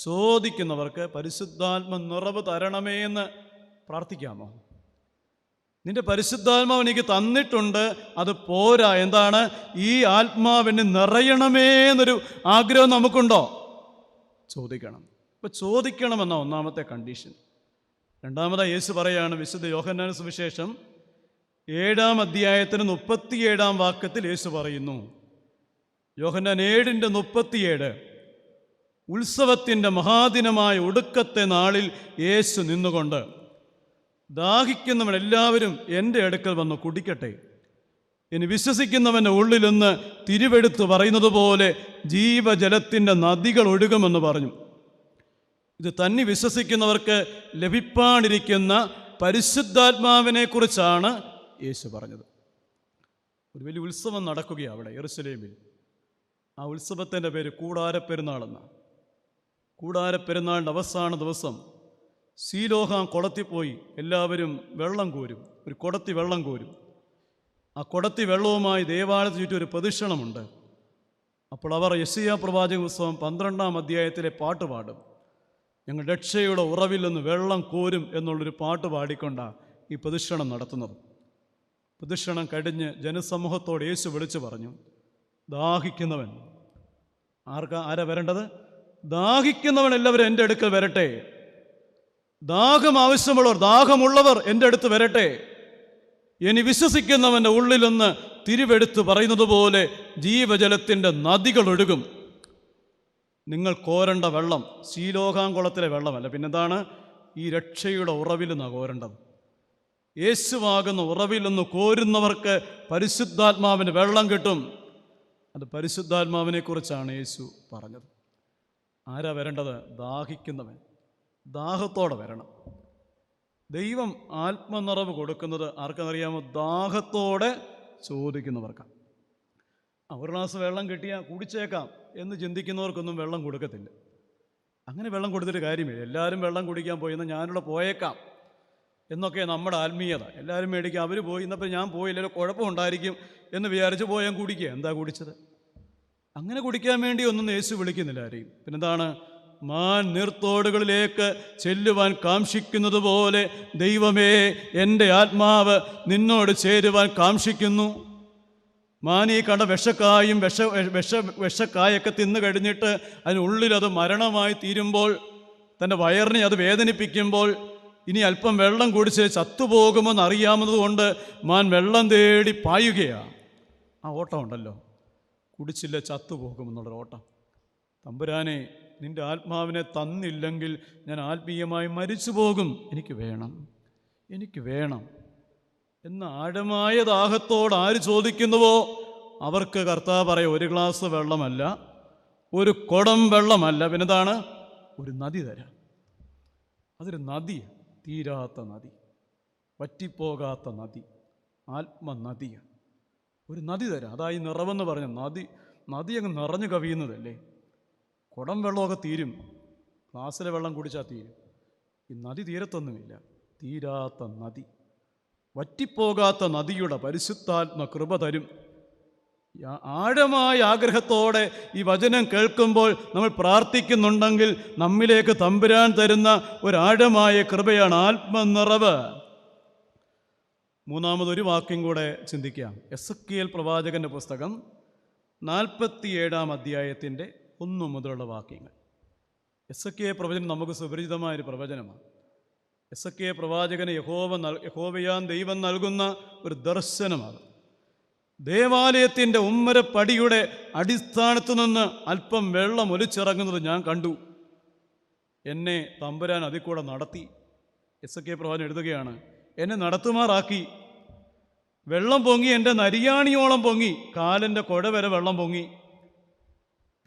ചോദിക്കുന്നവർക്ക് പരിശുദ്ധാത്മ നിറവ് തരണമേ എന്ന് പ്രാർത്ഥിക്കാമോ? നിന്റെ പരിശുദ്ധാത്മാവ് എനിക്ക് തന്നിട്ടുണ്ട്, അത് പോരാ. എന്താണ്? ഈ ആത്മാവിന് നിറയണമേ എന്നൊരു ആഗ്രഹം നമുക്കുണ്ടോ? ചോദിക്കണം. ഇപ്പം ചോദിക്കണമെന്ന ഒന്നാമത്തെ കണ്ടീഷൻ. രണ്ടാമതായി യേശു പറയാണ്, വിശുദ്ധ യോഹന്നാൻ സുവിശേഷം 7-ാം അധ്യായത്തിന് 37-ാം വാക്യത്തിൽ യേശു പറയുന്നു, യോഹന്നാൻ 7:37, ഉത്സവത്തിൻ്റെ മഹാദിനമായ ഒടുക്കത്തെ നാളിൽ യേശു നിന്നുകൊണ്ട്, ദാഹിക്കുന്നവൻ എല്ലാവരും എൻ്റെ അടുക്കൽ വന്ന് കുടിക്കട്ടെ, ഇനി വിശ്വസിക്കുന്നവൻ്റെ ഉള്ളിൽ നിന്ന് തിരുവെടുത്ത് പറയുന്നത് പോലെ ജീവജലത്തിൻ്റെ നദികൾ ഒഴുകുമെന്ന് പറഞ്ഞു. ഇത് തന്നെ വിശ്വസിക്കുന്നവർക്ക് ലഭിപ്പാനിരിക്കുന്ന പരിശുദ്ധാത്മാവിനെ കുറിച്ചാണ് യേശു പറഞ്ഞത്. ഒരു വലിയ ഉത്സവം നടക്കുകയാണ് അവിടെ യെരുശലേമിൽ. ആ ഉത്സവത്തിൻ്റെ പേര് കൂടാരപ്പെരുന്നാളെന്നാണ്. കൂടാരപ്പെരുന്നാളിൻ്റെ അവസാന ദിവസം ശീലോഹാം കുളത്തിൽ പോയി എല്ലാവരും വെള്ളം കോരും. ഒരു കുടത്തി വെള്ളം കോരും. ആ കുടത്തി വെള്ളവുമായി ദേവാലയത്തിന് ചുറ്റും ഒരു പ്രദക്ഷിണമുണ്ട്. അപ്പോൾ അവർ യെശയ്യാ പ്രവാചക പുസ്തകം 12-ാം അധ്യായത്തിലെ പാട്ട് പാടും. ഞങ്ങൾ രക്ഷയുടെ ഉറവിൽ നിന്ന് വെള്ളം കോരും എന്നുള്ളൊരു പാട്ട് പാടിക്കൊണ്ടാണ് ഈ പ്രദക്ഷിണം നടത്തുന്നത്. പ്രദക്ഷിണം കഴിഞ്ഞ് ജനസമൂഹത്തോട് യേശു വിളിച്ചു പറഞ്ഞു, ദാഹിക്കുന്നവൻ, ആരാ വരേണ്ടത്? ദാഹിക്കുന്നവൻ എല്ലാവരും എൻ്റെ അടുക്കൽ വരട്ടെ. ദാഹം ആവശ്യമുള്ളവർ, ദാഹമുള്ളവർ എൻ്റെ അടുത്ത് വരട്ടെ. ഇനി വിശ്വസിക്കുന്നവൻ്റെ ഉള്ളിൽ നിന്ന് തിരുവെടുത്ത് പറയുന്നത് പോലെ ജീവജലത്തിൻ്റെ നദികൾ ഒഴുകും. നിങ്ങൾ കോരേണ്ട വെള്ളം ശീലോകാംകുളത്തിലെ വെള്ളമല്ല, പിന്നെന്താണ്? ഈ രക്ഷയുടെ ഉറവിൽ നിന്നാണ് കോരേണ്ടത്. യേശുവാകുന്ന ഉറവിൽ നിന്ന് കോരുന്നവർക്ക് പരിശുദ്ധാത്മാവിന് വെള്ളം കിട്ടും. അത് പരിശുദ്ധാത്മാവിനെക്കുറിച്ചാണ് യേശു പറഞ്ഞത്. ആരാ വരേണ്ടത്? ദാഹിക്കുന്നവൻ. ദാഹത്തോടെ വരണം. ദൈവം ആത്മനിറവ് കൊടുക്കുന്നത് ആർക്കറിയാമോ? ദാഹത്തോടെ ചോദിക്കുന്നവർക്കാണ്. ഒരു ഗ്ലാസ് വെള്ളം കിട്ടിയാൽ കുടിച്ചേക്കാം എന്ന് ചിന്തിക്കുന്നവർക്കൊന്നും വെള്ളം കൊടുക്കത്തില്ല. അങ്ങനെ വെള്ളം കൊടുത്തിട്ട് കാര്യമില്ല. എല്ലാവരും വെള്ളം കുടിക്കാൻ പോയി, എന്നാൽ ഞാനിവിടെ പോയേക്കാം എന്നൊക്കെ നമ്മുടെ ആത്മീയത. എല്ലാവരും മേടിക്കുക, അവർ പോയി, ഇന്നപ്പോൾ ഞാൻ പോയില്ലല്ലോ, കുഴപ്പമുണ്ടായിരിക്കും എന്ന് വിചാരിച്ച് പോയാൽ കുടിക്കുക. എന്താ കുടിച്ചത്? അങ്ങനെ കുടിക്കാൻ വേണ്ടി ഒന്നും യേശു വിളിക്കുന്നില്ല ആരെയും. പിന്നെന്താണ്? മാൻ നീർത്തോടുകളിലേക്ക് ചെല്ലുവാൻ കാംക്ഷിക്കുന്നത് പോലെ ദൈവമേ, എൻ്റെ ആത്മാവ് നിന്നോട് ചേരുവാൻ കാംക്ഷിക്കുന്നു. മാൻ ഈ കണ്ട വിഷക്കായും വിഷക്കായൊക്കെ തിന്നു കഴിഞ്ഞിട്ട് അതിനുള്ളിലത് മരണമായി തീരുമ്പോൾ, തൻ്റെ വയറിനെ അത് വേദനിപ്പിക്കുമ്പോൾ, ഇനി അല്പം വെള്ളം കുടിച്ച് ചത്തുപോകുമെന്ന് അറിയാവുന്നതുകൊണ്ട് മാൻ വെള്ളം തേടി പായുകയാണ്. ആ ഓട്ടം ഉണ്ടല്ലോ, കുടിച്ചില്ല ചത്തുപോകുമെന്നുള്ളൊരു ഓട്ടം. തമ്പുരാനെ, നിൻ്റെ ആത്മാവിനെ തന്നില്ലെങ്കിൽ ഞാൻ ആത്മീയമായി മരിച്ചു പോകും, എനിക്ക് വേണം, എനിക്ക് വേണം എന്ന ആഴമായ ദാഹത്തോട് ആര് ചോദിക്കുന്നുവോ അവർക്ക് കർത്താവ് പറയും, ഒരു ഗ്ലാസ് വെള്ളമല്ല, ഒരു കുടം വെള്ളമല്ല, പിന്നെന്താണ്? ഒരു നദി തരാം. അതൊരു നദിയാണ്, തീരാത്ത നദി, വറ്റിപ്പോകാത്ത നദി, ആത്മനദിയാണ്. ഒരു നദി തരാം. അതായി നിറവെന്ന് പറഞ്ഞ നദി അങ്ങ് നിറഞ്ഞു കവിയുന്നതല്ലേ. കുടം വെള്ളമൊക്കെ തീരും, ഗ്ലാസ്സിലെ വെള്ളം കുടിച്ചാൽ തീരും. ഈ നദി തീരത്തൊന്നുമില്ല, തീരാത്ത നദി, വറ്റിപ്പോകാത്ത നദിയുടെ പരിശുദ്ധാത്മ കൃപ തരും. ആഴമായ ആഗ്രഹത്തോടെ ഈ വചനം കേൾക്കുമ്പോൾ നമ്മൾ പ്രാർത്ഥിക്കുന്നുണ്ടെങ്കിൽ നമ്മിലേക്ക് തമ്പുരാൻ തരുന്ന ഒരാഴമായ കൃപയാണ് ആത്മനിറവ്. മൂന്നാമതൊരു വാക്യം കൂടെ ചിന്തിക്കാം. എസെക്കിയേൽ പ്രവാചകൻ്റെ പുസ്തകം 47-ാം അധ്യായത്തിൻ്റെ 1 മുതലുള്ള വാക്യങ്ങൾ. എസെക്കിയേൽ പ്രവചനം നമുക്ക് സുപരിചിതമായൊരു പ്രവചനമാണ്. എസെക്കിയേൽ പ്രവാചകന് യഹോവയാൻ ദൈവം നൽകുന്ന ഒരു ദർശനമാണ്. ദേവാലയത്തിൻ്റെ ഉമ്മരപ്പടിയുടെ അടിസ്ഥാനത്തു നിന്ന് അല്പം വെള്ളം ഒലിച്ചിറങ്ങുന്നത് ഞാൻ കണ്ടു. എന്നെ തമ്പുരാൻ അതിൽ കൂടെ നടത്തി. എസെക്കിയേൽ പ്രവാചകൻ എഴുതുകയാണ്, എന്നെ നടത്തുമാറാക്കി. വെള്ളം പൊങ്ങി, എൻ്റെ നരിയാണിയോളം പൊങ്ങി, കാലിൻ്റെ കുഴ വരെ വെള്ളം പൊങ്ങി.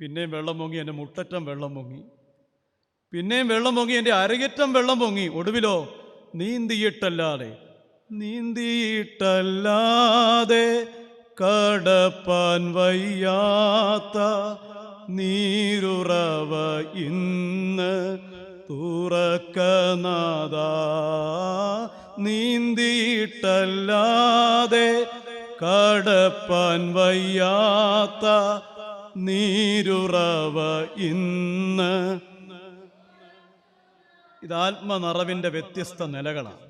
പിന്നെയും വെള്ളം പൊങ്ങി, എൻ്റെ മുട്ടറ്റം വെള്ളം പൊങ്ങി. പിന്നെയും വെള്ളം പൊങ്ങി, എൻ്റെ അരയറ്റം വെള്ളം പൊങ്ങി. ഒടുവിലോ, നീന്തിയിട്ടല്ലാതെ കടപ്പാൻ വയ്യാത്ത നീരുറവ ഇന്ന് തുറക്കനാദാ. നീന്തിയിട്ടല്ലാതെ കടപ്പാൻ വയ്യാത്ത നീരുറവ ഇന്ന്. ഇത് ആത്മനിറവിൻ്റെ വ്യത്യസ്ത നിലകളാണ്.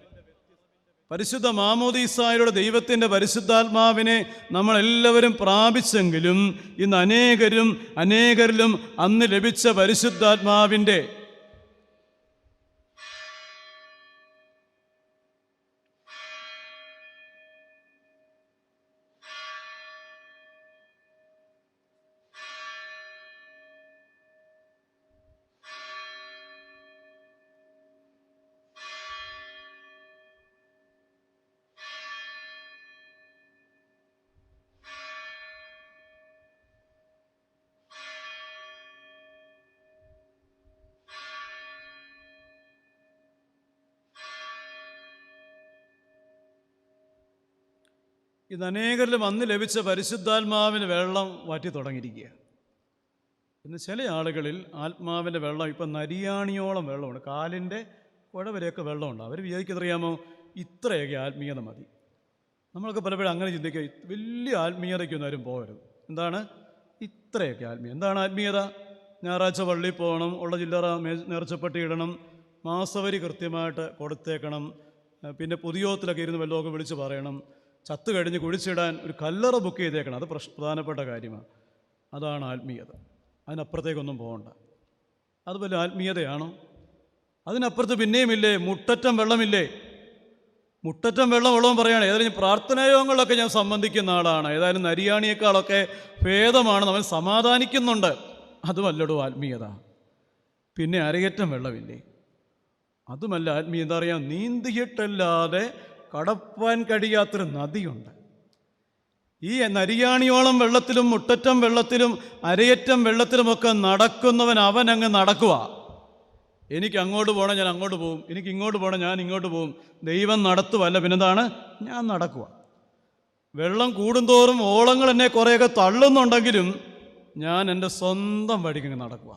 പരിശുദ്ധ മാമോദീസായുടെ ദൈവത്തിൻ്റെ പരിശുദ്ധാത്മാവിനെ നമ്മളെല്ലാവരും പ്രാപിച്ചെങ്കിലും ഇന്ന് അനേകരിലും അന്ന് ലഭിച്ച പരിശുദ്ധാത്മാവിൻ്റെ ഇത് അനേകരിലും അന്ന് ലഭിച്ച പരിശുദ്ധാത്മാവിന് വെള്ളം വാറ്റി തുടങ്ങിയിരിക്കുക. ഇന്ന് ചില ആളുകളിൽ ആത്മാവിൻ്റെ വെള്ളം ഇപ്പം നരിയാണിയോളം വെള്ളമുണ്ട്, കാലിൻ്റെ കുഴ വരെയൊക്കെ വെള്ളമുണ്ട്. അവർ വിചാരിക്കറിയാമോ, ഇത്രയൊക്കെ ആത്മീയത മതി. നമ്മളൊക്കെ പലപ്പോഴും അങ്ങനെ ചിന്തിക്കുക, വലിയ ആത്മീയതയ്ക്കൊന്നും ആരും പോകരുത്. എന്താണ് ഇത്രയൊക്കെ ആത്മീയത? എന്താണ് ആത്മീയത? ഞായറാഴ്ച പള്ളിയിൽ പോകണം, ഉള്ള ചില്ലറ നേർച്ചപ്പെട്ടി ഇടണം, മാസവരി കൃത്യമായിട്ട് കൊടുത്തേക്കണം, പിന്നെ പൊതുയോഗത്തിലൊക്കെ ഇരുന്ന് വല്ലതൊക്കെ വിളിച്ച് പറയണം, ചത്ത് കഴിഞ്ഞ് കുഴിച്ചിടാൻ ഒരു കല്ലറ ബുക്ക് ചെയ്തേക്കണം. അത് പ്രധാനപ്പെട്ട കാര്യമാണ്. അതാണ് ആത്മീയത. അതിനപ്പുറത്തേക്കൊന്നും പോകണ്ട. അത് വല്ല ആത്മീയതയാണോ? അതിനപ്പുറത്ത് പിന്നെയുമില്ലേ മുട്ടറ്റം വെള്ളമില്ലേ? മുട്ടറ്റം വെള്ളമുള്ളവൻ പറയുകയാണ്, ഏതായാലും പ്രാർത്ഥനായോഗങ്ങളിലൊക്കെ ഞാൻ സംബന്ധിക്കുന്ന ആളാണ്, ഏതായാലും നരിയാണിയേക്കാളൊക്കെ ഭേദമാണ്, അവൻ സമാധാനിക്കുന്നുണ്ട്. അതുമല്ലടോ ആത്മീയത. പിന്നെ അരയറ്റം വെള്ളമില്ലേ? അതുമല്ല ആത്മീയത. എന്താ പറയുക, നീന്തിയിട്ടല്ലാതെ കടപ്പാൻ കഴിയാത്തൊരു നദിയുണ്ട്. ഈ നരിയാണിയോളം വെള്ളത്തിലും മുട്ടറ്റം വെള്ളത്തിലും അരയറ്റം വെള്ളത്തിലുമൊക്കെ നടക്കുന്നവൻ അവനങ്ങ് നടക്കുക. എനിക്ക് അങ്ങോട്ട് പോകണം, ഞാൻ അങ്ങോട്ട് പോകും. എനിക്ക് ഇങ്ങോട്ട് പോകണം, ഞാൻ ഇങ്ങോട്ട് പോകും. ദൈവം നടത്തുവല്ല, പിന്നെന്താണ്? ഞാൻ നടക്കുക. വെള്ളം കൂടുന്തോറും ഓളങ്ങൾ എന്നെ കുറേയൊക്കെ തള്ളുന്നുണ്ടെങ്കിലും ഞാൻ എൻ്റെ സ്വന്തം വഴിക്കങ്ങ് നടക്കുക.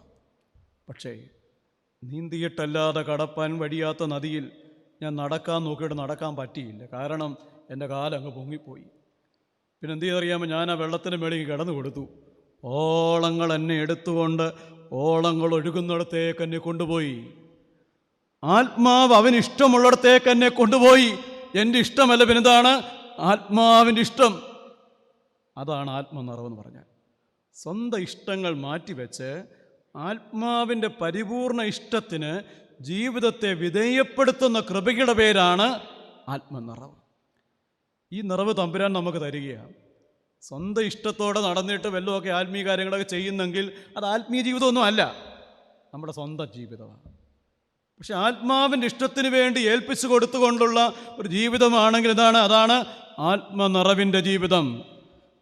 പക്ഷേ നീന്തിയിട്ടല്ലാതെ കടപ്പാൻ വഴിയാത്ത നദിയിൽ ഞാൻ നടക്കാൻ നോക്കിയിട്ട് നടക്കാൻ പറ്റിയില്ല. കാരണം എൻ്റെ കാലങ്ങ് പൊങ്ങിപ്പോയി. പിന്നെ എന്ത് ചെയ്തറിയാമോ? ഞാൻ ആ വെള്ളത്തിന് മേളിൽ കിടന്നു കൊടുത്തു. ഓളങ്ങൾ എന്നെ എടുത്തുകൊണ്ട് ഓളങ്ങൾ ഒഴുകുന്നിടത്തേക്ക് എന്നെ കൊണ്ടുപോയി. ആത്മാവ് അവനിഷ്ടമുള്ളിടത്തേക്ക് എന്നെ കൊണ്ടുപോയി. എൻ്റെ ഇഷ്ടമല്ല, പിന്നെന്താണ്? ആത്മാവിൻ്റെ ഇഷ്ടം. അതാണ് ആത്മനിറവെന്ന് പറഞ്ഞാൽ. സ്വന്തം ഇഷ്ടങ്ങൾ മാറ്റിവെച്ച് ആത്മാവിൻ്റെ പരിപൂർണ ഇഷ്ടത്തിന് ജീവിതത്തെ വിധേയപ്പെടുത്തുന്ന കൃപയുടെ പേരാണ് ആത്മനിറവ്. ഈ നിറവ് തമ്പുരാൻ നമുക്ക് തരികയാണ്. സ്വന്തം ഇഷ്ടത്തോടെ നടന്നിട്ട് വല്ലതുമൊക്കെ ആത്മീയ കാര്യങ്ങളൊക്കെ ചെയ്യുന്നെങ്കിൽ അത് ആത്മീയ ജീവിതമൊന്നും അല്ല, നമ്മുടെ സ്വന്തം ജീവിതമാണ്. പക്ഷെ ആത്മാവിൻ്റെ ഇഷ്ടത്തിന് വേണ്ടി ഏൽപ്പിച്ചു കൊടുത്തുകൊണ്ടുള്ള ഒരു ജീവിതമാണെങ്കിൽ അതാണ് ആത്മനിറവിൻ്റെ ജീവിതം.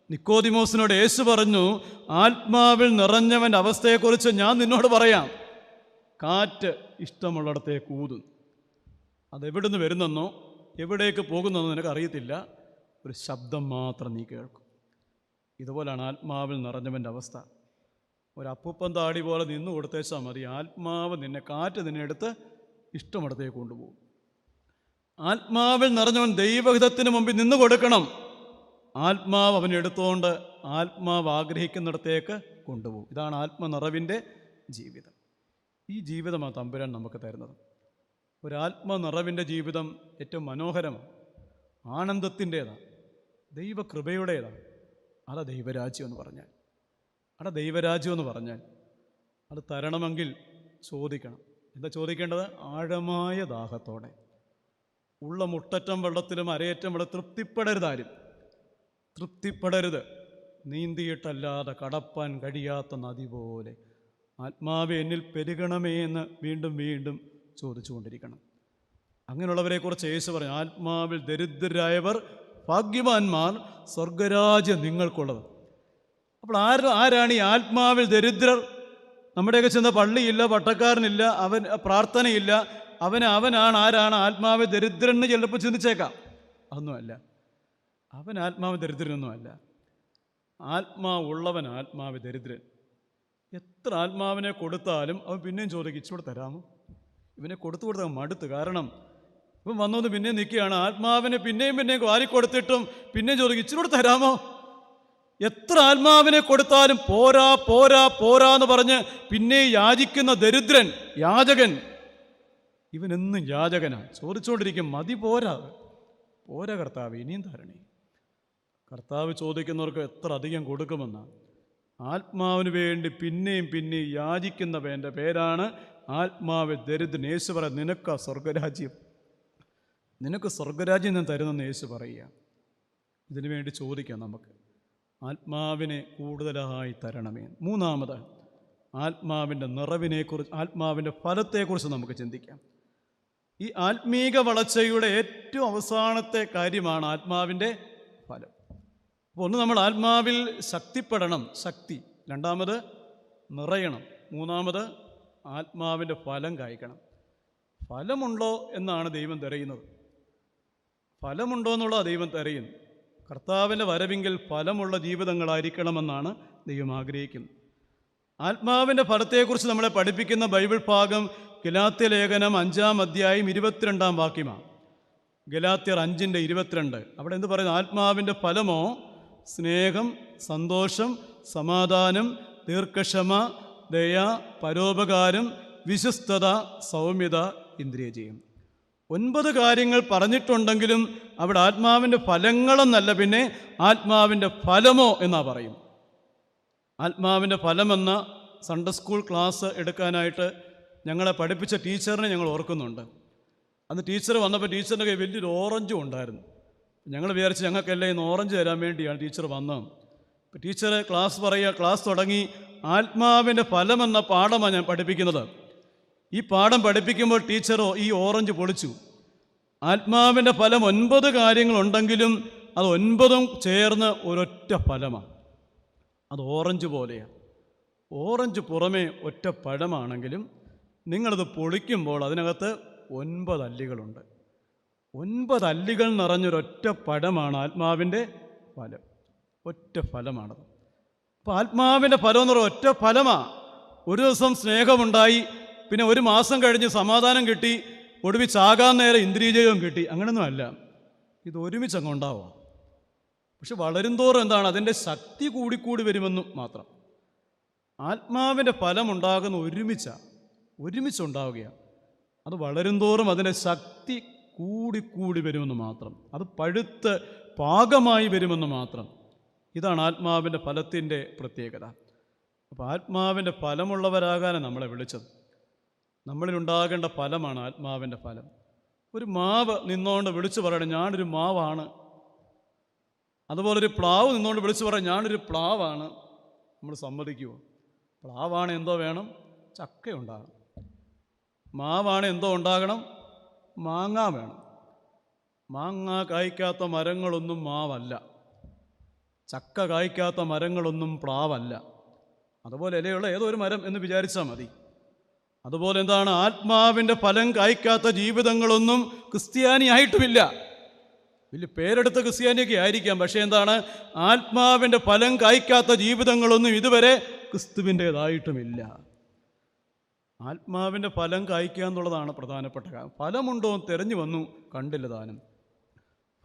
നിക്കോദിമോസിനോട് യേശു പറഞ്ഞു, ആത്മാവിൽ നിറഞ്ഞവൻ്റെ അവസ്ഥയെക്കുറിച്ച് ഞാൻ നിന്നോട് പറയാം. കാറ്റ് ഇഷ്ടമുള്ളിടത്തേക്ക് ഊതും. അതെവിടുന്ന് വരുന്നെന്നോ എവിടേക്ക് പോകുന്നെന്നോ നിനക്കറിയത്തില്ല. ഒരു ശബ്ദം മാത്രം നീ കേൾക്കും. ഇതുപോലാണ് ആത്മാവിൽ നിറഞ്ഞവൻ്റെ അവസ്ഥ. ഒരു അപ്പൂപ്പൻ താടി പോലെ നിന്ന് കൊടുത്തേച്ചാൽ മതി. ആത്മാവ് നിന്നെ, കാറ്റ് നിന്നെ എടുത്ത് ഇഷ്ടമിടത്തേക്ക് കൊണ്ടുപോകും. ആത്മാവിൽ നിറഞ്ഞവൻ ദൈവഹിതത്തിന് മുമ്പിൽ നിന്ന് കൊടുക്കണം. ആത്മാവ് അവനെടുത്തുകൊണ്ട് ആത്മാവ് ആഗ്രഹിക്കുന്നിടത്തേക്ക് കൊണ്ടുപോകും. ഇതാണ് ആത്മനിറവിൻ്റെ ജീവിതം. ഈ ജീവിതമാണ് തമ്പുരാൻ നമുക്ക് തരുന്നത്. ഒരാത്മനിറവിൻ്റെ ജീവിതം ഏറ്റവും മനോഹരമാണ്, ആനന്ദത്തിൻ്റേതാണ്, ദൈവകൃപയുടേതാണ്. അതാ ദൈവരാജ്യം എന്ന് പറഞ്ഞാൽ. ദൈവരാജ്യം എന്ന് പറഞ്ഞാൽ അത് തരണമെങ്കിൽ ചോദിക്കണം. എന്താ ചോദിക്കേണ്ടത്? ആഴമായ ദാഹത്തോടെ. ഉള്ള മുട്ടറ്റം വെള്ളത്തിലും അരയറ്റം വെള്ളം തൃപ്തിപ്പെടരുതാരും, തൃപ്തിപ്പെടരുത്. നീന്തിയിട്ടല്ലാതെ കടപ്പാൻ കഴിയാത്ത നദി പോലെ ആത്മാവെ എന്നിൽ പെരുകണമേ എന്ന് വീണ്ടും വീണ്ടും ചോദിച്ചുകൊണ്ടിരിക്കണം. അങ്ങനെയുള്ളവരെക്കുറിച്ച് യേശു പറഞ്ഞു, ആത്മാവിൽ ദരിദ്രരായവർ ഭാഗ്യവാന്മാർ, സ്വർഗരാജ്യം നിങ്ങൾക്കുള്ളത്. അപ്പോൾ ആരാണ് ഈ ആത്മാവിൽ ദരിദ്രർ? നമ്മുടെയൊക്കെ ചെന്ന പള്ളിയില്ല, പട്ടക്കാരനില്ല, അവൻ പ്രാർത്ഥനയില്ല, അവനാണ് ആരാണ് ആത്മാവിൽ ദരിദ്രൻ? ചിലപ്പോൾ ചിന്തിച്ചേക്കാം. അതൊന്നുമല്ല, അവൻ ആത്മാവ് ദരിദ്രനൊന്നുമല്ല. ആത്മാവുള്ളവൻ ആത്മാവ് ദരിദ്രൻ. എത്ര ആത്മാവിനെ കൊടുത്താലും അവൻ പിന്നെയും ചോദിക്കും, ഇച്ചിലൂടെ തരാമോ? ഇവനെ കൊടുത്തു മടുത്ത്. കാരണം ഇവൻ വന്നത് പിന്നെയും നിൽക്കുകയാണ്. ആത്മാവിനെ പിന്നെയും വാരിക്കൊടുത്തിട്ടും പിന്നെയും ചോദിക്കും, ഇച്ചിലൂടെ തരാമോ? എത്ര ആത്മാവിനെ കൊടുത്താലും പോരാ പോരാ പോരാ എന്ന് പറഞ്ഞ് പിന്നെ യാചിക്കുന്ന ദരിദ്രൻ, യാചകൻ. ഇവനെന്നും യാചകനാണ്, ചോദിച്ചുകൊണ്ടിരിക്കും, മതി, പോരാ പോരാ കർത്താവ്, ഇനിയും തരണേ. കർത്താവ് ചോദിക്കുന്നവർക്ക് എത്ര അധികം കൊടുക്കുമെന്നാണ്. ആത്മാവിന് വേണ്ടി പിന്നെയും യാചിക്കുന്നവൻ്റെ പേരാണ് ആത്മാവ് ദരിദ്രൻ. യേശു പറയാം, നിനക്ക് സ്വർഗരാജ്യം ഞാൻ തരുന്നെന്ന് യേശു പറയുക. ഇതിനു വേണ്ടി ചോദിക്കാം നമുക്ക്, ആത്മാവിനെ കൂടുതലായി തരണമേ. മൂന്നാമത് ആത്മാവിൻ്റെ നിറവിനെക്കുറിച്ച്, ആത്മാവിൻ്റെ ഫലത്തെക്കുറിച്ച് നമുക്ക് ചിന്തിക്കാം. ഈ ആത്മീക വളർച്ചയുടെ ഏറ്റവും അവസാനത്തെ കാര്യമാണ് ആത്മാവിൻ്റെ ഫലം. അപ്പോൾ ഒന്ന്, നമ്മൾ ആത്മാവിൽ ശക്തിപ്പെടണം, ശക്തി. രണ്ടാമത് നിറയണം. മൂന്നാമത് ആത്മാവിൻ്റെ ഫലം കായ്ക്കണം. ഫലമുണ്ടോ എന്നാണ് ദൈവം തിരയുന്നത്. ഫലമുണ്ടോ എന്നുള്ളത് ദൈവം തിരയുന്നു. കർത്താവിൻ്റെ വരവിങ്കിൽ ഫലമുള്ള ജീവിതങ്ങളായിരിക്കണമെന്നാണ് ദൈവം ആഗ്രഹിക്കുന്നത്. ആത്മാവിൻ്റെ ഫലത്തെക്കുറിച്ച് നമ്മളെ പഠിപ്പിക്കുന്ന ബൈബിൾ ഭാഗം ഗലാത്യ ലേഖനം 5-ാം അധ്യായം 22-ാം വാക്യമാണ്. ഗലാത്യർ 5:22. അവിടെ എന്ത് പറയുന്നു? ആത്മാവിൻ്റെ ഫലമോ സ്നേഹം, സന്തോഷം, സമാധാനം, ദീർഘക്ഷമ, ദയ, പരോപകാരം, വിശ്വസ്തത, സൗമ്യത, ഇന്ദ്രിയജയം. 9 കാര്യങ്ങൾ പറഞ്ഞിട്ടുണ്ടെങ്കിലും അവിടെ ആത്മാവിൻ്റെ ഫലങ്ങളെന്നല്ല, പിന്നെ ആത്മാവിൻ്റെ ഫലമോ എന്നാ പറയും. ആത്മാവിൻ്റെ ഫലമെന്ന സൺഡേ സ്കൂൾ ക്ലാസ് എടുക്കാനായിട്ട് ഞങ്ങളെ പഠിപ്പിച്ച ടീച്ചറിനെ ഞങ്ങൾ ഓർക്കുന്നുണ്ട്. അന്ന് ടീച്ചർ വന്നപ്പോൾ ടീച്ചറിൻ്റെ കയ്യിൽ വലിയൊരു ഓറഞ്ചും ഉണ്ടായിരുന്നു. ഞങ്ങൾ വിചാരിച്ച് ഞങ്ങൾക്കെല്ലാം ഇന്ന് ഓറഞ്ച് തരാൻ വേണ്ടിയാണ് ടീച്ചർ വന്നത്. ഇപ്പോൾ ടീച്ചർ ക്ലാസ് തുടങ്ങി ആത്മാവിൻ്റെ ഫലമെന്ന പാഠമാണ് ഞാൻ പഠിപ്പിക്കുന്നത്. ഈ പാഠം പഠിപ്പിക്കുമ്പോൾ ടീച്ചറോ ഈ ഓറഞ്ച് പൊളിച്ചു. ആത്മാവിൻ്റെ ഫലം 9 കാര്യങ്ങളുണ്ടെങ്കിലും അത് 9ഉം ചേർന്ന് ഒരൊറ്റ ഫലമാണ്. അത് ഓറഞ്ച് പോലെയാണ്. ഓറഞ്ച് പുറമേ ഒറ്റ പഴമാണെങ്കിലും നിങ്ങളത് പൊളിക്കുമ്പോൾ അതിനകത്ത് 9 അല്ലികളുണ്ട്. 9 അല്ലികൾ നിറഞ്ഞൊരൊറ്റ പഴമാണ് ആത്മാവിൻ്റെ ഫലം. ഒറ്റ ഫലമാണത്. അപ്പോൾ ആത്മാവിൻ്റെ ഫലം എന്ന് പറയുന്ന ഒറ്റ ഫലമാണ്. ഒരു ദിവസം സ്നേഹമുണ്ടായി, പിന്നെ 1 മാസം കഴിഞ്ഞ് സമാധാനം കിട്ടി, ഒടുവിൽ ചാകാൻ നേരെ ഇന്ദ്രിയജയം കിട്ടി. അങ്ങനെയൊന്നും അല്ല. ഇത് ഒരുമിച്ച് അങ്ങ് ഉണ്ടാവുക. പക്ഷെ വളരും തോറും എന്താണ്, അതിൻ്റെ ശക്തി കൂടിക്കൂടി വരുമെന്നും മാത്രം. ആത്മാവിൻ്റെ ഫലം ഉണ്ടാകുന്ന ഒരുമിച്ചുണ്ടാവുകയാണ്. അത് വളരും തോറും അതിൻ്റെ ശക്തി കൂടിക്കൂടി വരുമെന്ന് മാത്രം. അത് പഴുത്ത് പാകമായി വരുമെന്ന് മാത്രം. ഇതാണ് ആത്മാവിൻ്റെ ഫലത്തിൻ്റെ പ്രത്യേകത. അപ്പോൾ ആത്മാവിൻ്റെ ഫലമുള്ളവരാകാനാണ് നമ്മളെ വിളിച്ചത്. നമ്മളിലുണ്ടാകേണ്ട ഫലമാണ് ആത്മാവിൻ്റെ ഫലം. ഒരു മാവ് നിന്നുകൊണ്ട് വിളിച്ചു പറയണം, ഞാനൊരു മാവാണ്. അതുപോലെ ഒരു പ്ലാവ് നിന്നുകൊണ്ട് വിളിച്ചു പറയാം, ഞാനൊരു പ്ലാവാണ്. നമ്മൾ സമ്മതിക്കുമോ? പ്ലാവാണ് എന്തോ വേണം? ചക്ക ഉണ്ടാകണം. മാവാണ് എന്തോ ഉണ്ടാകണം? മാങ്ങ വേണം. മാങ്ങ കായ്ക്കാത്ത മരങ്ങളൊന്നും മാവല്ല. ചക്ക കായ്ക്കാത്ത മരങ്ങളൊന്നും പ്ലാവല്ല. അതുപോലെ ഇലയുള്ള ഏതോ ഒരു മരം എന്ന് വിചാരിച്ചാൽ മതി. അതുപോലെ എന്താണ്, ആത്മാവിൻ്റെ ഫലം കായ്ക്കാത്ത ജീവിതങ്ങളൊന്നും ക്രിസ്ത്യാനിയായിട്ടുമില്ല. വലിയ പേരെടുത്ത ക്രിസ്ത്യാനിയൊക്കെ ആയിരിക്കാം, പക്ഷേ എന്താണ്, ആത്മാവിൻ്റെ ഫലം കായ്ക്കാത്ത ജീവിതങ്ങളൊന്നും ഇതുവരെ ക്രിസ്തുവിൻ്റേതായിട്ടുമില്ല. ആത്മാവിൻ്റെ ഫലം കായ്ക്കുക എന്നുള്ളതാണ് പ്രധാനപ്പെട്ട കാര്യം. ഫലമുണ്ടോ എന്ന് തിരഞ്ഞു വന്നു, കണ്ടില്ല താനും.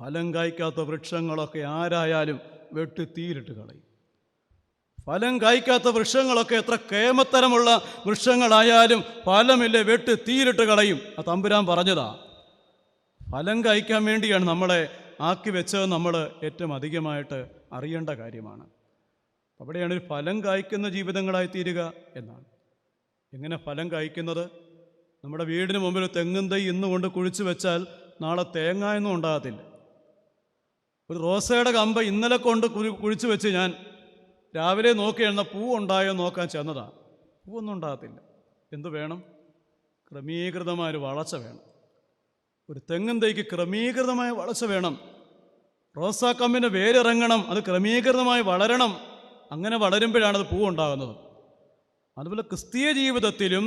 ഫലം കായ്ക്കാത്ത വൃക്ഷങ്ങളൊക്കെ ആരായാലും വെട്ടി തീയിലിട്ട് കളയും. ഫലം കായ്ക്കാത്ത വൃക്ഷങ്ങളൊക്കെ എത്ര കേമത്തരമുള്ള വൃക്ഷങ്ങളായാലും ഫലമില്ല, വെട്ടി തീയിലിട്ട് കളയും. ആ തമ്പുരാൻ പറഞ്ഞതാ. ഫലം കായ്ക്കാൻ വേണ്ടിയാണ് നമ്മളെ ആക്കി വെച്ചത്. നമ്മൾ ഏറ്റവും അധികമായിട്ട് അറിയേണ്ട കാര്യമാണ്. അവിടെയാണ് ഒരു ഫലം കായ്ക്കുന്ന ജീവിതങ്ങളായി തീരുക എന്നാണ്. എങ്ങനെ ഫലം കായ്ക്കുന്നത്? നമ്മുടെ വീടിന് മുമ്പിൽ തെങ്ങും തൈ ഇന്നുകൊണ്ട് കുഴിച്ചു വെച്ചാൽ നാളെ തേങ്ങ ഒന്നും ഉണ്ടാകത്തില്ല. ഒരു റോസയുടെ കമ്പ് ഇന്നലെ കൊണ്ട് കുഴിച്ചു വെച്ച് ഞാൻ രാവിലെ നോക്കിയെന്ന പൂ ഉണ്ടായോ നോക്കാൻ ചെന്നതാണ്. പൂവൊന്നും ഉണ്ടാകത്തില്ല. എന്തു വേണം? ക്രമീകൃതമായൊരു വളർച്ച വേണം. ഒരു തെങ്ങും തൈക്ക് ക്രമീകൃതമായ വളർച്ച വേണം. റോസാക്കമ്പിന് വേരിറങ്ങണം, അത് ക്രമീകൃതമായി വളരണം. അങ്ങനെ വളരുമ്പോഴാണ് അത് പൂവുണ്ടാകുന്നത്. അതുപോലെ ക്രിസ്തീയ ജീവിതത്തിലും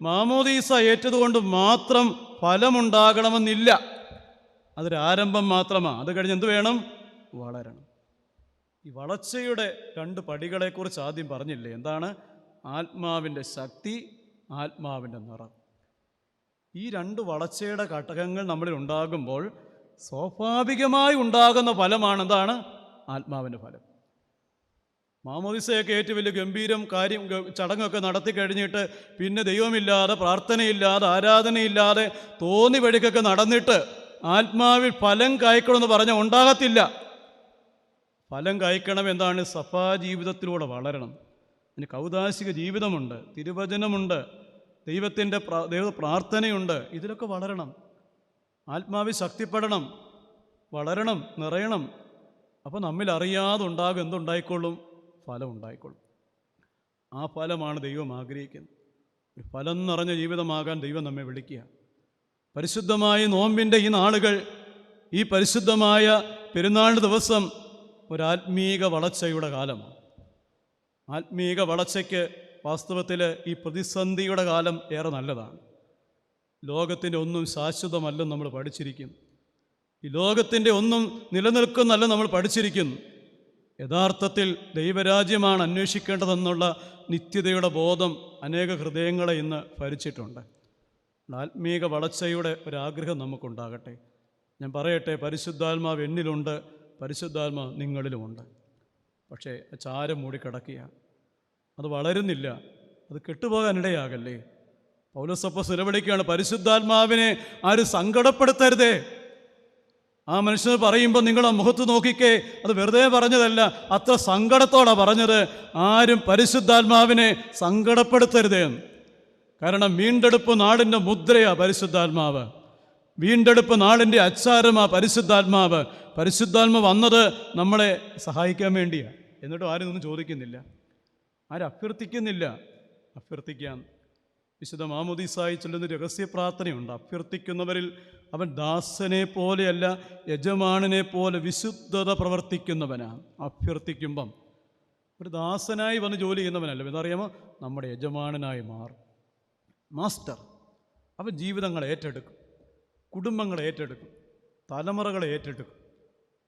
മാമോദീസ ഏറ്റതുകൊണ്ട് മാത്രം ഫലമുണ്ടാകണമെന്നില്ല. അതൊരാരംഭം മാത്രമാണ്. അത് കഴിഞ്ഞ് എന്ത് വേണം? വളരണം. ഈ വളർച്ചയുടെ 2 പടികളെക്കുറിച്ച് ആദ്യം പറഞ്ഞില്ലേ? എന്താണ്? ആത്മാവിൻ്റെ ശക്തി, ആത്മാവിൻ്റെ നിറം. ഈ 2 വളർച്ചയുടെ ഘടകങ്ങൾ നമ്മളിൽ ഉണ്ടാകുമ്പോൾ സ്വാഭാവികമായി ഉണ്ടാകുന്ന ഫലമാണ് എന്താണ്? ആത്മാവിൻ്റെ ഫലം. മാമോദിസയൊക്കെ ഏറ്റവും വലിയ ഗംഭീരം ചടങ്ങൊക്കെ നടത്തി കഴിഞ്ഞിട്ട് പിന്നെ ദൈവമില്ലാതെ, പ്രാർത്ഥനയില്ലാതെ, ആരാധനയില്ലാതെ തോന്നി വഴിക്കൊക്കെ നടന്നിട്ട് ആത്മാവിൽ ഫലം കായ്ക്കണമെന്ന് പറഞ്ഞാൽ ഉണ്ടാകത്തില്ല. ഫലം കായ്ക്കണം എന്താണ്? സഭാ ജീവിതത്തിലൂടെ വളരണം. അതിന് കൗദാശിക ജീവിതമുണ്ട്, തിരുവചനമുണ്ട്, ദൈവ പ്രാർത്ഥനയുണ്ട്. ഇതിലൊക്കെ വളരണം. ആത്മാവിൽ ശക്തിപ്പെടണം, വളരണം, നിറയണം. അപ്പോൾ നമ്മിൽ അറിയാതെ ഉണ്ടാകും എന്തുണ്ടായിക്കൊള്ളും? ഫലം ഉണ്ടായിക്കൊള്ളും. ആ ഫലമാണ് ദൈവം ആഗ്രഹിക്കുന്നത്. ഒരു ഫലം നിറഞ്ഞ ജീവിതമാകാൻ ദൈവം നമ്മെ വിളിക്കുക. പരിശുദ്ധമായ നോമ്പിൻ്റെ ഈ നാളുകൾ, ഈ പരിശുദ്ധമായ പെരുന്നാളിൻ്റെ ദിവസം ഒരാത്മീക വളർച്ചയുടെ കാലമാണ്. ആത്മീക വളർച്ചയ്ക്ക് വാസ്തവത്തിൽ ഈ പ്രതിസന്ധിയുടെ കാലം ഏറെ നല്ലതാണ്. ലോകത്തിൻ്റെ ഒന്നും ശാശ്വതമല്ലെന്ന് നമ്മൾ പഠിച്ചിരിക്കുന്നു. ഈ ലോകത്തിൻ്റെ ഒന്നും നിലനിൽക്കുന്നല്ല നമ്മൾ പഠിച്ചിരിക്കുന്നു. യഥാർത്ഥത്തിൽ ദൈവരാജ്യമാണ് അന്വേഷിക്കേണ്ടതെന്നുള്ള നിത്യതയുടെ ബോധം അനേക ഹൃദയങ്ങളെ ഇന്ന് ഭരിച്ചിട്ടുണ്ട്. ആത്മീക വളർച്ചയുടെ ഒരാഗ്രഹം നമുക്കുണ്ടാകട്ടെ. ഞാൻ പറയട്ടെ, പരിശുദ്ധാത്മാവ് എന്നിലുണ്ട്, പരിശുദ്ധാത്മാവ് നിങ്ങളിലുമുണ്ട്. പക്ഷേ ചാരം മൂടിക്കിടക്കുക, അത് വളരുന്നില്ല. അത് കെട്ടുപോകാനിടയാകല്ലേ? പൗലോസപ്പോസ്തലൻ നിലവിളിക്കുകയാണ്, പരിശുദ്ധാത്മാവിനെ ആരും സങ്കടപ്പെടുത്തരുതേ. ആ മനുഷ്യന് പറയുമ്പോൾ നിങ്ങൾ ആ മുഖത്ത് നോക്കിക്കേ, അത് വെറുതെ പറഞ്ഞതല്ല, അത്ര സങ്കടത്തോടെ പറഞ്ഞത്. ആരും പരിശുദ്ധാത്മാവിനെ സങ്കടപ്പെടുത്തരുതേ. കാരണം വീണ്ടെടുപ്പ് നാടിൻ്റെ മുദ്രയാണ് പരിശുദ്ധാത്മാവ്. വീണ്ടെടുപ്പ് നാടിൻ്റെ അച്ചാരമാണ് പരിശുദ്ധാത്മാവ്. പരിശുദ്ധാത്മാവ് വന്നത് നമ്മളെ സഹായിക്കാൻ വേണ്ടിയാണ്. എന്നിട്ടും ആരും ഒന്നും ചോദിക്കുന്നില്ല. ആരഭ്യർത്ഥിക്കുന്നില്ല? അഭ്യർത്ഥിക്കാം. വിശുദ്ധ മാമോദീസായി ചൊല്ലുന്ന രഹസ്യ പ്രാർത്ഥനയുണ്ട്. അഭ്യർത്ഥിക്കുന്നവരിൽ അവൻ ദാസനെ പോലെയല്ല, യജമാനനെ പോലെ വിശുദ്ധത പ്രവർത്തിക്കുന്നവനാണ്. അഭ്യർത്ഥിക്കുമ്പം ഒരു ദാസനായി വന്ന് ജോലി ചെയ്യുന്നവനല്ല, എന്നറിയാമോ, നമ്മുടെ യജമാനനായി മാറും. മാസ്റ്റർ അവൻ ജീവിതങ്ങളെ ഏറ്റെടുക്കും, കുടുംബങ്ങളെ ഏറ്റെടുക്കും, തലമുറകളെ ഏറ്റെടുക്കും.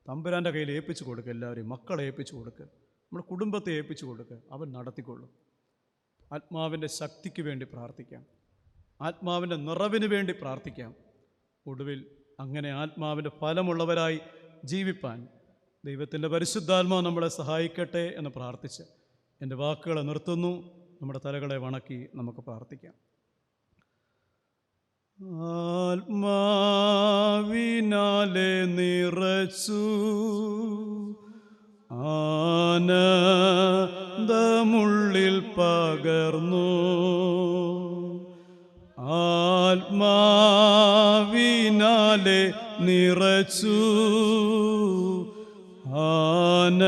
തമ്പുരാൻ്റെ കയ്യിൽ ഏൽപ്പിച്ചു കൊടുക്കുക. എല്ലാവരെയും മക്കളെ ഏൽപ്പിച്ചു കൊടുക്കുക, നമ്മുടെ കുടുംബത്തെ ഏൽപ്പിച്ചു കൊടുക്കുക. അവൻ നടത്തിക്കൊള്ളും. ആത്മാവിൻ്റെ ശക്തിക്ക് വേണ്ടി പ്രാർത്ഥിക്കാം, ആത്മാവിൻ്റെ നിറവിന് വേണ്ടി പ്രാർത്ഥിക്കാം. ഒടുവിൽ അങ്ങനെ ആത്മാവിൻ്റെ ഫലമുള്ളവരായി ജീവിപ്പാൻ ദൈവത്തിൻ്റെ പരിശുദ്ധാത്മാവ് നമ്മളെ സഹായിക്കട്ടെ എന്ന് പ്രാർത്ഥിച്ച് എൻ്റെ വാക്കുകളെ നിർത്തുന്നു. നമ്മുടെ തലകളെ വണക്കി നമുക്ക് പ്രാർത്ഥിക്കാം. ആത്മാവിനാലെ നിറച്ചു ആനന്ദമുള്ളിൽ പകർന്നു, ആത്മാവിനാലെ നിറച്ചു ആനന്ദമുള്ളിൽ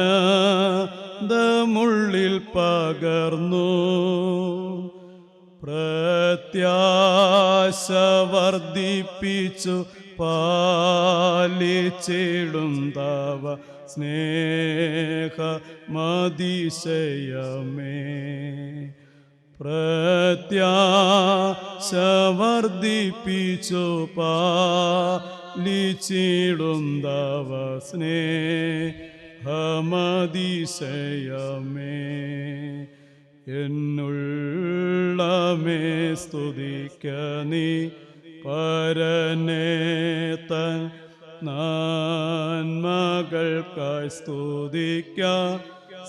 പകർന്നു, പ്രത്യാശ വർദ്ധിപ്പിച്ചു പാലിച്ചിടും തവ സ്നേഹമതിശയമേ. പ്രത്യാശ വർദ്ധിപ്പിച്ചു പാലിച്ചിടും തവ സ്നേഹമതിശയമേ. എന്നുള്ളമേ സ്തുതിക്ക നീ പരനേ തൻ നന്മകൾക്കായി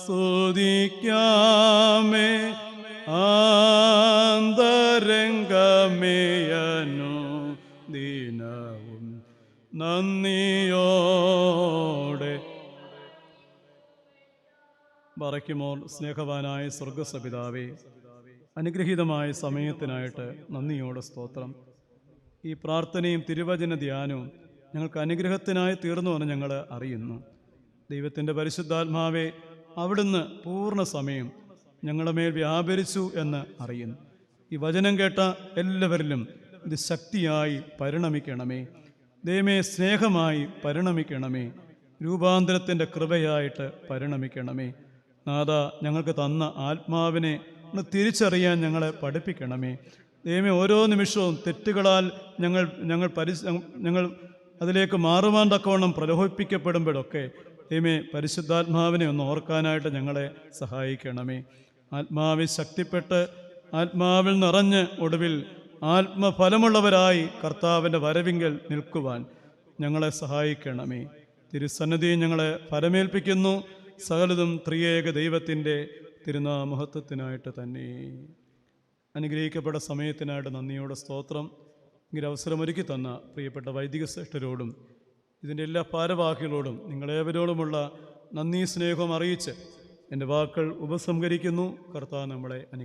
സ്തുതിക്കാമേ. ആന്തരംഗമേയനു ദിനവും നന്ദിയോടെ ബറയ്ക്കുമോർ. സ്നേഹവാനായ സ്വർഗസപിതാവേ, അനുഗ്രഹീതമായ സമയത്തിനായിട്ട് നന്ദിയോടെ സ്തോത്രം. ഈ പ്രാർത്ഥനയും തിരുവചന ധ്യാനവും ഞങ്ങൾക്ക് അനുഗ്രഹത്തിനായി തീർന്നുവെന്ന് ഞങ്ങൾ അറിയുന്നു. ദൈവത്തിൻ്റെ പരിശുദ്ധാത്മാവെ, അവിടുന്ന് പൂർണ്ണ സമയം ഞങ്ങളുടെ മേൽ വ്യാപരിച്ചു എന്ന് അറിയുന്നു. ഈ വചനം കേട്ട എല്ലാവരിലും ഇത് ശക്തിയായി പരിണമിക്കണമേ. ദൈവമേ, സ്നേഹമായി പരിണമിക്കണമേ. രൂപാന്തരത്തിൻ്റെ കൃപയായിട്ട് പരിണമിക്കണമേ. നാഥ, ഞങ്ങൾക്ക് തന്ന ആത്മാവിനെ തിരിച്ചറിയാൻ ഞങ്ങളെ പഠിപ്പിക്കണമേ. ദൈവമേ, ഓരോ നിമിഷവും തെറ്റുകളാൽ ഞങ്ങൾ അതിലേക്ക് മാറുവാൻ തക്കവണ്ണം പ്രലോഭിപ്പിക്കപ്പെടുമ്പോഴൊക്കെ ദൈവമേ, പരിശുദ്ധാത്മാവിനെ ഒന്ന് ഓർക്കാനായിട്ട് ഞങ്ങളെ സഹായിക്കണമേ. ആത്മാവിൽ ശക്തിപ്പെട്ട് ആത്മാവിൽ നിറഞ്ഞ് ഒടുവിൽ ആത്മഫലമുള്ളവരായി കർത്താവിൻ്റെ വരവിങ്കൽ നിൽക്കുവാൻ ഞങ്ങളെ സഹായിക്കണമേ. തിരുസന്നിധിയിൽ ഞങ്ങളെ ഫലമേൽപ്പിക്കുന്നു. സകലതും ത്രിയേക ദൈവത്തിൻ്റെ തിരുനാമഹത്വത്തിനായിട്ട് തന്നെ. അനുഗ്രഹിക്കപ്പെട്ട സമയത്തിനായിട്ട് നന്ദിയോടെ സ്തോത്രം. ഇങ്ങനെ അവസരമൊരുക്കി തന്ന പ്രിയപ്പെട്ട വൈദിക ശ്രേഷ്ഠരോടും ഇതിൻ്റെ എല്ലാ ഭാരവാഹികളോടും നിങ്ങളേവരോടുമുള്ള നന്ദി സ്നേഹവും അറിയിച്ച് എൻ്റെ വാക്കുകൾ ഉപസംഹരിക്കുന്നു. കർത്താവ് നമ്മളെ അനുഗ്രഹിക്കട്ടെ.